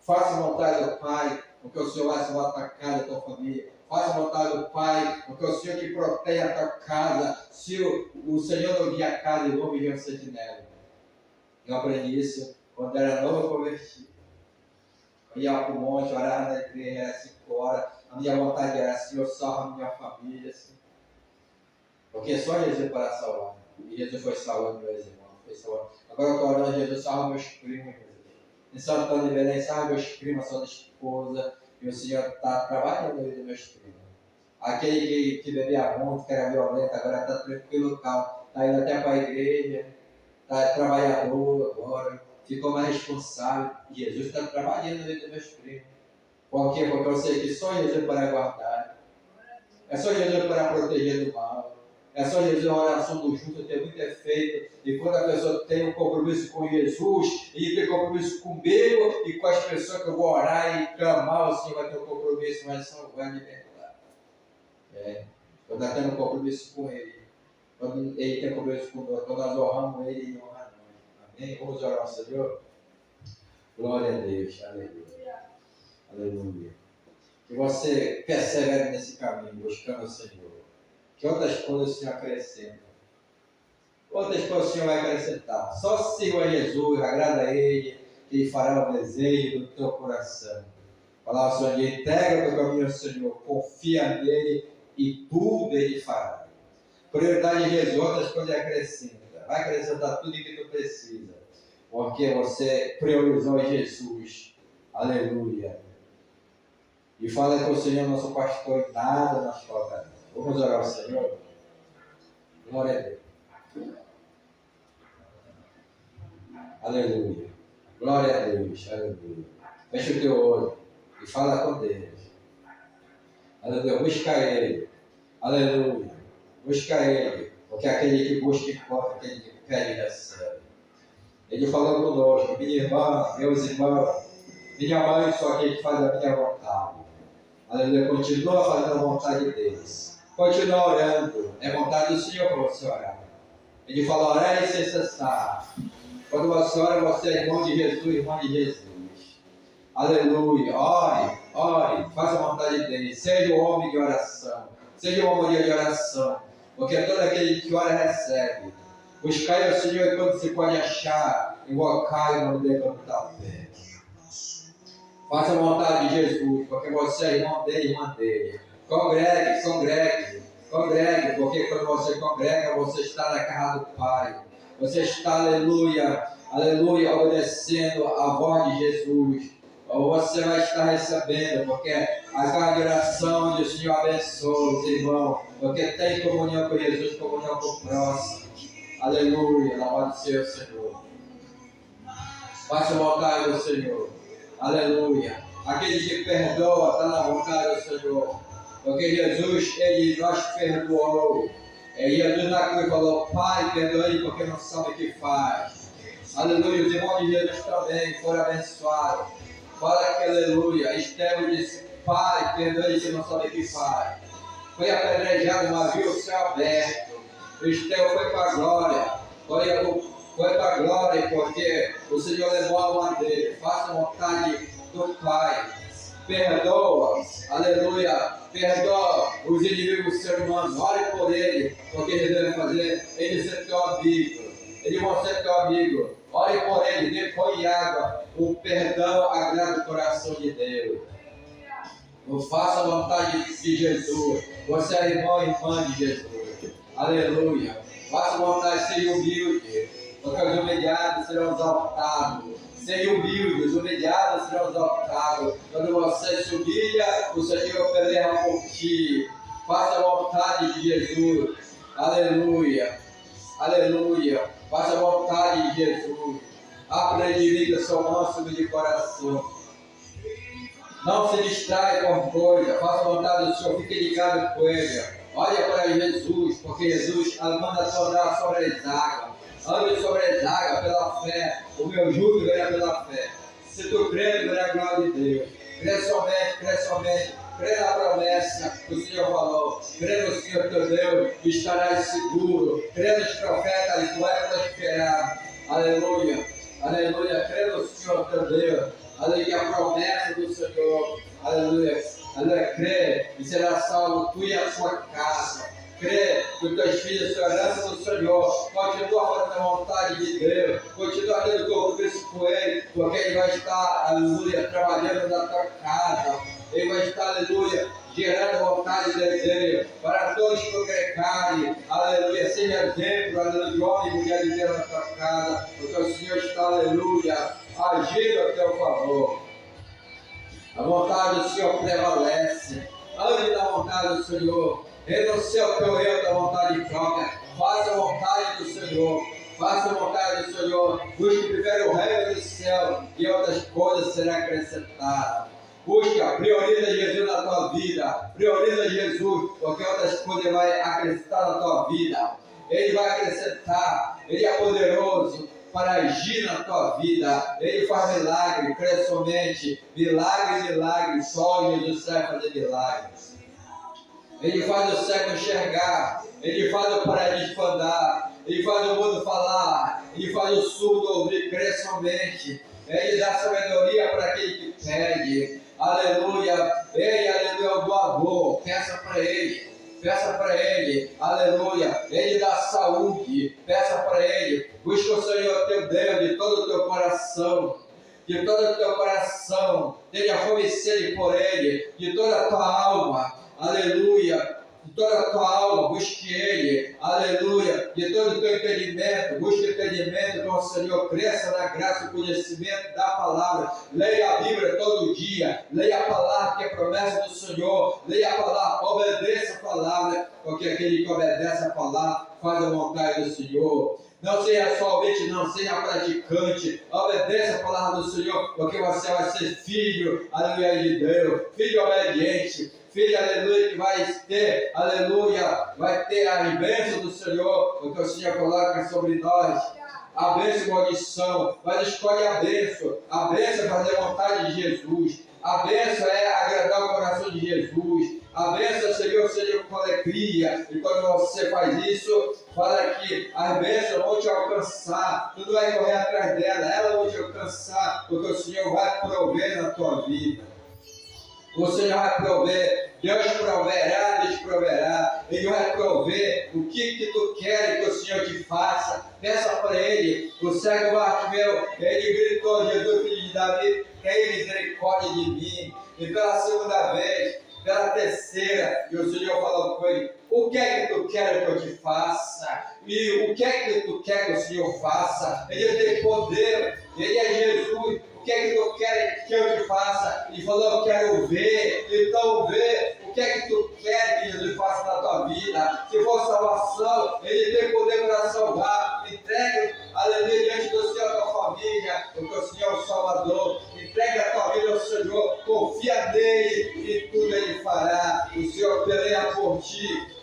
Faça a vontade do Pai, porque o Senhor vai salvar a tua casa, a tua família. Faça a vontade do Pai, porque o Senhor que protege a tua casa. Se o Senhor não vir a casa, eu vou viver um sentinela. Eu aprendi isso quando era novo convertido. Eu ia para o monte, orava na igreja, era 5 horas. A minha vontade era assim, eu salvo a minha família. Assim. Porque só Jesus para salvar. E Jesus foi salvando meus irmãos. Foi salvando. Agora eu estou orando, Jesus salva meus primos. Em São Antônio de Belém, salva meus primos, sua esposa. E o Senhor está trabalhando na vida dos meus primos. Aquele que bebia muito, que era violento, agora está tranquilo, calmo. Está indo até para a igreja. Está trabalhador agora. Ficou mais responsável. Jesus está trabalhando na vida dos meus primos. Por quê? Porque eu sei que só Jesus para guardar. É só Jesus para proteger do mal. É só Jesus, a oração do justo tem muito efeito. E quando a pessoa tem um compromisso com Jesus, e tem compromisso comigo e com as pessoas que eu vou orar e clamar, o Senhor vai ter um compromisso, vai salvar de verdade. Quando está tendo um compromisso com Ele, quando Ele tem compromisso conosco, quando nós honramos Ele, Ele honra nós. Amém? Vamos orar ao Senhor? Glória a Deus, aleluia. Aleluia. Que você persevere nesse caminho, buscando o Senhor. Que outras coisas o Senhor acrescenta. Outras coisas o Senhor vai acrescentar. Só siga a Jesus, agrada a Ele, que Ele fará o desejo do teu coração. Falar ao Senhor, entrega o teu caminho ao Senhor, confia nele e tudo Ele fará. Prioridade de Jesus, outras coisas Ele acrescenta. Vai acrescentar tudo o que tu precisa. Porque você priorizou Jesus. Aleluia. E fala que o Senhor é nosso pastor e nada nos faltará. Vamos orar ao Senhor? Glória a Deus. Aleluia. Glória a Deus. Aleluia. Fecha o teu olho e fala com Deus. Aleluia. Busca Ele. Aleluia. Busca Ele. Porque aquele que busca encontra, aquele que pede recebe. Ele falou conosco, minha irmã, meus irmãos, minha mãe, só aquele que faz a minha vontade. Aleluia. Continua fazendo a vontade de Deus. Continua orando. É vontade do Senhor para você orar. Ele fala, orar sem cessar. Quando você ora, você é irmão de Jesus, irmão de Jesus. Aleluia. Ore, ore. Faça a vontade de Deus. Seja um homem de oração. Seja uma mulher de oração. Porque todo aquele que ora recebe. Buscai ao Senhor enquanto você pode achar. Invocai o nome dele quando está perto. Faça a vontade de Jesus. Porque você é irmão dele, irmã dele. Congregue, congregue, congregue, porque quando você congrega, você está na casa do Pai. Você está, aleluia, aleluia, obedecendo a voz de Jesus. Ou você vai estar recebendo, porque a cada oração onde o Senhor abençoa os irmãos, porque tem comunhão com Jesus, comunhão com o próximo. Aleluia, louvado seja o Senhor. Faça a vontade do Senhor. Aleluia. Aquele que perdoa está na vontade do Senhor. Porque Jesus, Ele nos perdoou. Jesus na cruz falou, Pai, perdoa ele porque não sabe o que faz. Aleluia, os irmãos de Jesus também foram abençoados. Fala que aleluia. Estevão disse, Pai, perdoa ele que não sabe o que faz. Foi apedrejado, mas viu o céu aberto. Estevão foi para a glória. Foi para a glória porque o Senhor levou a mão dele. Faça a vontade do Pai. Perdoa, aleluia, perdoa os inimigos do ser humano, ore por ele, porque ele deve fazer, ele ser teu amigo, eles vão ser teu amigo, ore por ele, dê pão e água, o perdão agrada o coração de Deus. Não faça a vontade de Jesus, você é irmão e irmã de Jesus, aleluia, faça a vontade, seja humilde, porque os humilhados serão exaltados. Sejam humildes, humilhados serão exaltados. Quando você se humilha, o Senhor peleja por ti. Faça a vontade de Jesus. Aleluia. Aleluia. Faça a vontade de Jesus. Aprende, sou manso de coração. Não se distraia com coisa. Faça a vontade do Senhor. Fique ligado com Ele. Olha para Jesus, porque Jesus manda tornar sobre as águas. Ande sobre as águas pela fé. O meu justo verá pela fé. Se tu crê, verá a glória de Deus. Crê somente. Crê na promessa que o Senhor falou. Crê no Senhor teu Deus, estarás seguro. Crê nos profetas e tu vai prosperar. Aleluia. Aleluia. Crê no Senhor teu Deus. Aleluia. A promessa do Senhor. Aleluia. Aleluia. Crê e será salvo tu e a sua casa. Crê que os teus filhos são herança do Senhor. Continua fazendo a vontade de Deus. Continua tendo compromisso com Ele, porque Ele vai estar, aleluia, trabalhando na tua casa. Ele vai estar, aleluia, gerando vontade e desejo para todos congregarem. Aleluia, seja exemplo, aleluia, de homem e mulher de Deus na tua casa. Porque o Senhor está, aleluia, agindo a teu favor. A vontade do Senhor prevalece. Ande na vontade do Senhor. Renuncie ao teu eu da vontade própria. Faça a vontade do Senhor. Faça a vontade do Senhor. Busque primeiro o reino do céu e outras coisas serão acrescentadas. Busca, prioriza Jesus na tua vida. Prioriza Jesus, porque outras coisas Ele vai acrescentar na tua vida. Ele vai acrescentar. Ele é poderoso para agir na tua vida. Ele faz milagre, crê somente. Milagre, só Jesus sabe fazer milagres. Ele faz o cego enxergar. Ele faz o paralítico andar. Ele faz o mudo falar. Ele faz o surdo ouvir, crê somente. Ele dá sabedoria para aquele que pede. Aleluia. Ele, aleluia, é o doador. Peça para Ele. Peça para Ele. Aleluia. Ele dá saúde. Peça para Ele. Busca o Senhor teu Deus de todo o teu coração. De todo o teu coração. Tenha fome e sede por Ele. De toda a tua alma. Aleluia. De toda a tua alma, busque Ele, aleluia, de todo o teu entendimento, busque o entendimento com o Senhor, cresça na graça e conhecimento da palavra, leia a Bíblia todo dia, leia a palavra que é promessa do Senhor, leia a palavra, obedeça a palavra, porque aquele que obedece a palavra faz a vontade do Senhor. Não seja só ouvinte, não, seja praticante. Obedeça a palavra do Senhor, porque você vai ser filho, aleluia, de Deus, filho obediente. Filho, aleluia, que vai ter, aleluia, vai ter a bênção do Senhor, porque o Senhor coloca sobre nós a bênção e maldição, mas escolhe a bênção é fazer a vontade de Jesus, a bênção é agradar o coração de Jesus, a bênção, Senhor, seja com alegria, e quando você faz isso, fala que as bênçãos vão te alcançar, tu não vai correr atrás dela, ela vai te alcançar, porque o Senhor vai prover na tua vida. O Senhor vai prover, Deus proverá, Deus proverá, Ele vai prover o que tu queres que o Senhor te faça. Peça para Ele. O cego Bartimeu, ele gritou: Jesus, filho de Davi, tenha misericórdia de mim. E pela segunda vez, pela terceira, e o Senhor falou com ele: o que é que tu queres que eu te faça? E o que é que tu quer que o Senhor faça? Ele tem poder, Ele é Jesus. O que é que tu quer que eu te faça? E falou: eu quero ver. Então vê. O que é que tu quer que Jesus faça na tua vida? Se for salvação, Ele tem poder para salvar. Entregue, aleluia, diante do Senhor a tua família, porque o Senhor é o Salvador. Entregue a tua vida ao Senhor, confia nele e tudo Ele fará. O Senhor peleia por ti.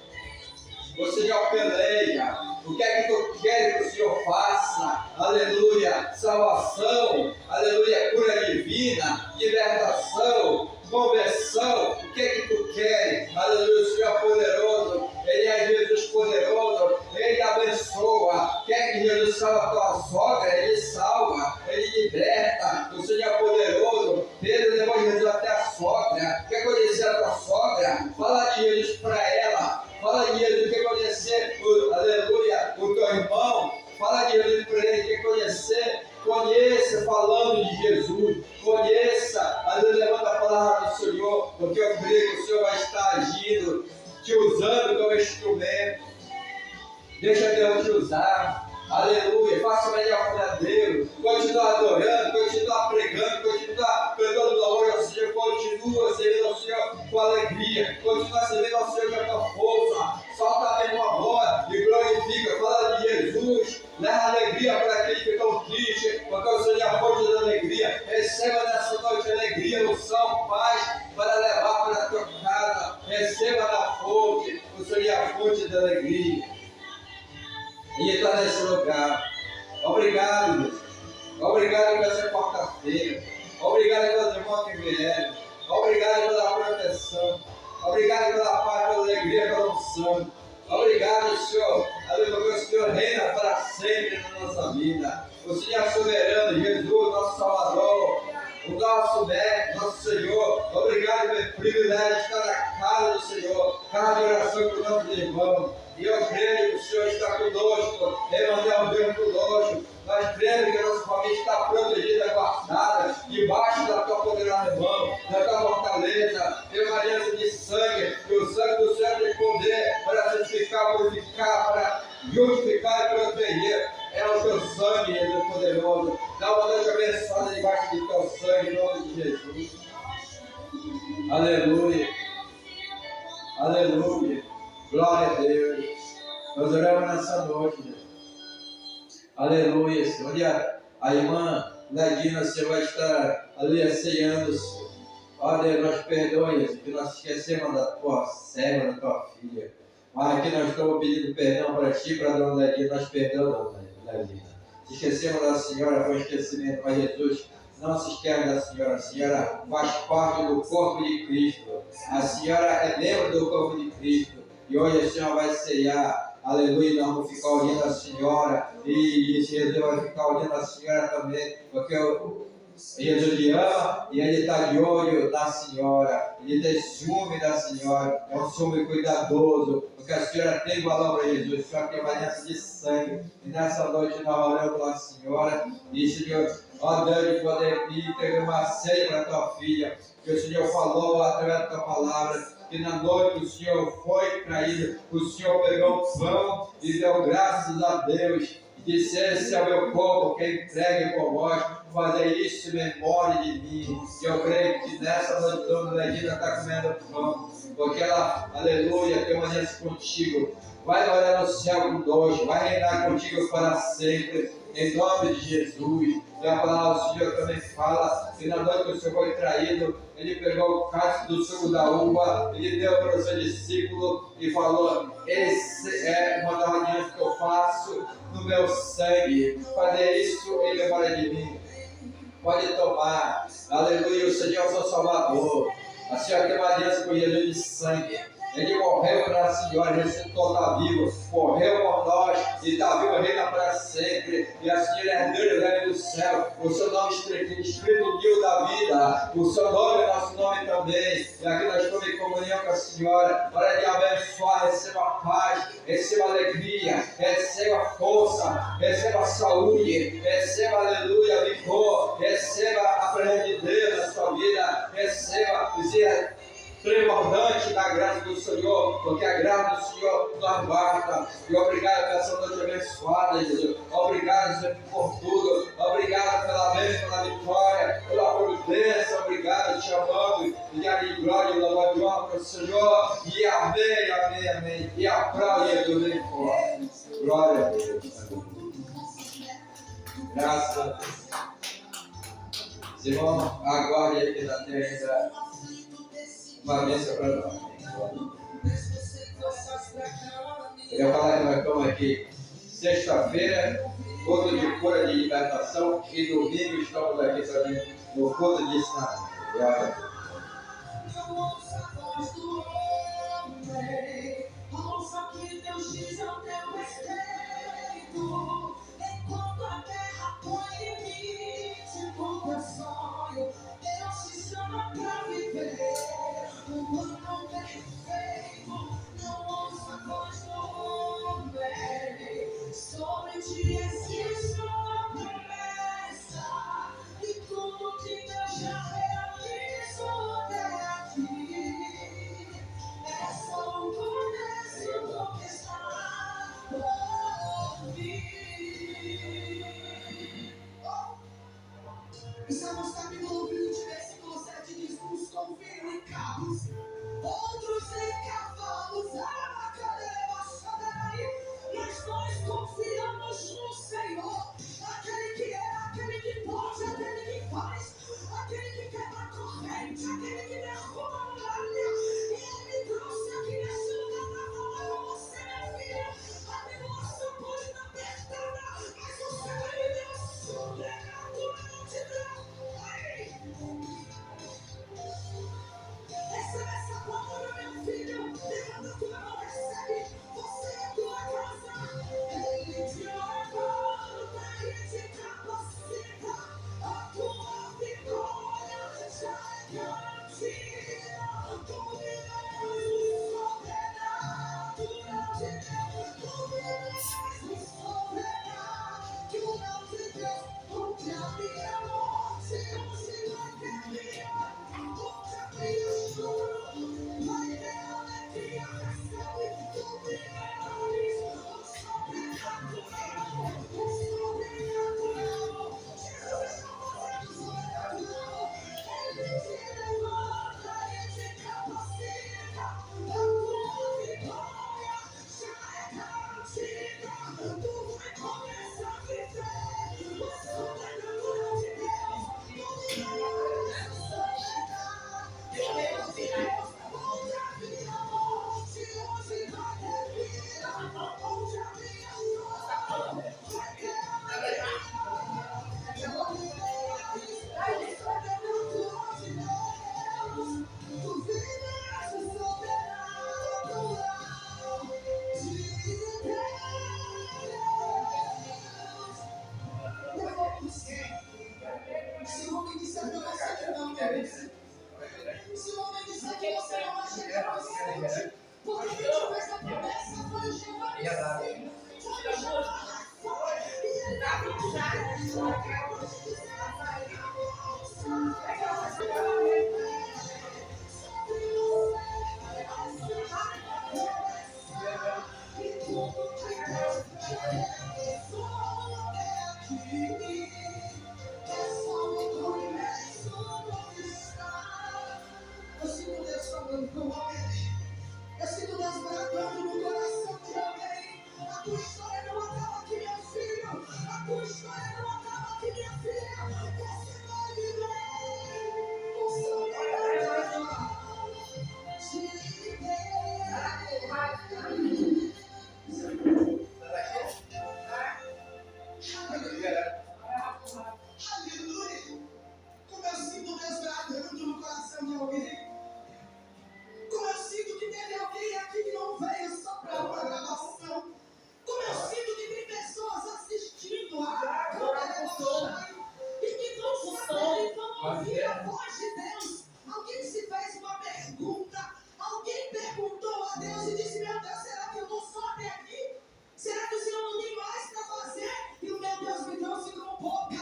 O Senhor peleia. O que é que tu queres que o Senhor faça? Aleluia. Salvação. Aleluia. Cura divina. Libertação. Conversão. O que é que tu queres? Aleluia. O Senhor é poderoso. Ele é Jesus poderoso. Ele abençoa. Quer que Jesus salve a tua sogra? Ele salva. Ele liberta. O Senhor é poderoso. Pedro levou Jesus até a sogra. Quer conhecer a tua sogra? Fala de Jesus para ela. Fala de Jesus, quer conhecer, aleluia, o teu irmão. Fala de Jesus para ele, quer conhecer. Conheça falando de Jesus. Conheça, aleluia, levanta a palavra do Senhor, porque eu creio que o Senhor vai estar agindo, te usando como instrumento. Deixa Deus te usar. Aleluia, faça o melhor para Deus. Continua adorando, continua pregando, continua cantando louvor ao Senhor, continua servindo ao Senhor com alegria, continua servindo ao Senhor com a tua força. Solta a mesma voz e glorifica, fala de Jesus, leva alegria para aqueles que estão tristes, porque o Senhor é a fonte da alegria. Receba nessa noite alegria, unção, paz para levar para a tua casa. Receba da fonte, o Senhor é a fonte da alegria. E está nesse lugar. Obrigado, Deus. Obrigado por essa quarta-feira. Obrigado pelos irmãos que vieram. Obrigado pela proteção. Obrigado pela paz, pela alegria, pela unção. Obrigado, Senhor. Aleluia, porque o Senhor reina para sempre na nossa vida. O Senhor é soberano, Jesus, nosso Salvador. O nosso mestre, nosso Senhor. Obrigado pelo privilégio de estar na casa do Senhor. Casa de oração com os nossos irmãos. E eu creio que o Senhor está conosco, Emmanuel Deus conosco. Nós cremos que a nossa família está protegida, guardada, debaixo da tua poderosa mão, da tua fortaleza. Tem uma aliança de sangue, e o sangue do Senhor tem poder para santificar, purificar, para justificar e proteger. É o teu sangue, Jesus poderoso. Dá uma noite abençoada debaixo do teu sangue, em nome de Jesus. Aleluia. Aleluia. Glória a Deus. Nós oramos nessa noite, Deus. Aleluia, Senhor. Onde a irmã Nadina, Senhor, vai estar ali ceando, Senhor. Ó Deus, nós perdoe isso, que nós esquecemos da tua serva, da tua filha. Mas aqui nós estamos pedindo perdão para ti, para a dona Ledina, nós perdoamos, dona Ledina. Se esquecemos da senhora, foi um esquecimento, mas Jesus não se esquece da senhora. A senhora faz parte do corpo de Cristo. A senhora é membro do corpo de Cristo. E hoje a senhora vai ceiar. Aleluia, nós vamos ficar olhando a senhora. E Jesus vai ficar olhando a senhora também. Porque Jesus lhe ama e ele está de olho na senhora. Ele tem ciúme da senhora. É um ciúme cuidadoso. Porque a senhora tem valor para Jesus. A senhora tem uma aliança de sangue. E nessa noite nós oramos pela senhora. E Senhor, ó Deus, de poder entregar uma ceia para a tua filha. Que o Senhor falou através da tua palavra. Que na noite o Senhor foi traído. O Senhor pegou o pão e deu graças a Deus. E disse: esse é o meu corpo que é entregue por vós. Fazer isso em memória de mim. E eu creio que nessa noite Dona Ledina está comendo pão. Porque ela, aleluia, tem uma aliança contigo. Vai morar no céu conosco. Vai reinar contigo para sempre. Em nome de Jesus. E a palavra do Senhor também fala que na noite que o Senhor foi traído, ele pegou o cálice do suco da uva, ele deu para o seu discípulo e falou: esse é uma das alianças que eu faço no meu sangue. Fazer isso em memória de mim. Pode tomar. Aleluia, o Senhor é o seu Salvador. A senhora tem uma aliança com Jesus de sangue. Ele morreu para a senhora, ressuscitou, está vivo, morreu por nós e está vivo, reina para sempre. E a senhora é herdeira do reino do céu. O seu nome escrito Rio da vida. O seu nome é nosso nome também. E aqui nós estamos em comunhão com a senhora. Para de abençoar, receba paz, receba alegria, receba força, receba saúde, receba aleluia, vigor, receba a presença de Deus na sua vida, receba dizer transbordante da graça do Senhor, porque a graça do Senhor nos basta. E obrigado pela essa noite abençoada, Jesus. Obrigado, Senhor, por tudo. Obrigado pela bênção, pela vitória, pela providência. Obrigado, te amando. E a glória e louvor de honra para o Senhor. E amém, amém, amém. E aplaude a Deus bem forte. Glória a Deus. Graças a Deus. Senhor, aguarde aí que na terra uma bênção para nós. Eu ia falar que nós estamos aqui sexta-feira, culto de cura de libertação, e domingo estamos aqui também no culto de ensinamento. Ouça que Deus diz ao teu respeito. Enquanto a terra põe limite, enquanto é sonho, Deus te chama para viver. O plano perfeito, não ouça a voz do homem. Sobre ti existe uma promessa, e tudo que Deus já realizou até aqui. Porque quem te fez a promessa foi o Jeová Nissi. Foi o Jeová Rafa. E ele vai cuidar. Eu vou te dizer, eu sinto Deus falando com alguém. Eu sinto Deus bradando no coração de alguém. A tua história não acaba aqui, meu filho. A tua história não acaba aqui, minha filha. Você vai viver o sobrenatural de Deus. Aleluia. Como eu sinto Deus bradando no coração de alguém. Como eu sinto que teve alguém aqui que não veio só para uma gravação. Como eu sinto que tem pessoas assistindo a câmera e que vão saber e vão ouvir a voz de Deus. Alguém se fez uma pergunta. Alguém perguntou a Deus e disse: meu Deus, será que eu vou só até aqui? Será que o Senhor não tem mais para fazer? E o meu Deus me trouxe com boca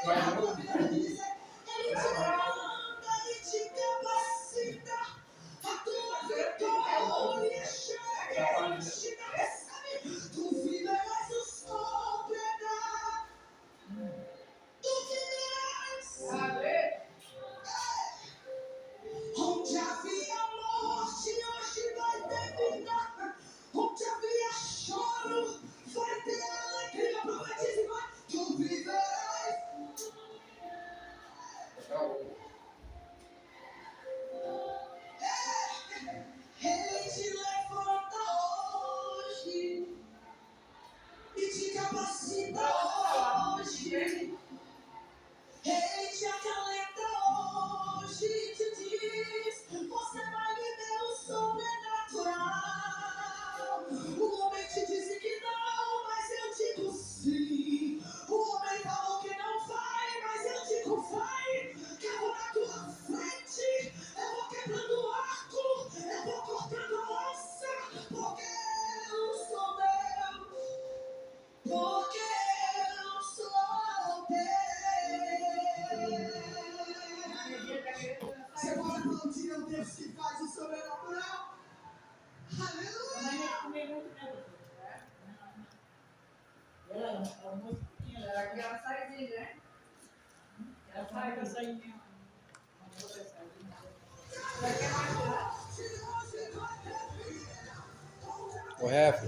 para tua vida de dizer: Ele te manda e te capacita. A tua vitória chega, recebe. Tu viverás o sobrenatural. Tu viverás. Onde havia morte, hoje vai ter vida. Onde havia choro, vai ter alegria. Profetize, vai. Tu viverás. Ele te levanta hoje e te capacita hoje. Ele te acalenta hoje e te diz: você vai viver o sobrenatural. O homem te disse que não, mas eu digo sim. O homem falou que não vai, mas eu digo vai. Que eu vou na tua frente, eu vou quebrando o arco, eu vou cortando a lança, porque eu sou Deus. Porque eu sou Deus. Você pode aplaudir ao Deus que faz o sobrenatural? Aleluia! Ela sai dele, né? Ela sai da sainha. O Ref,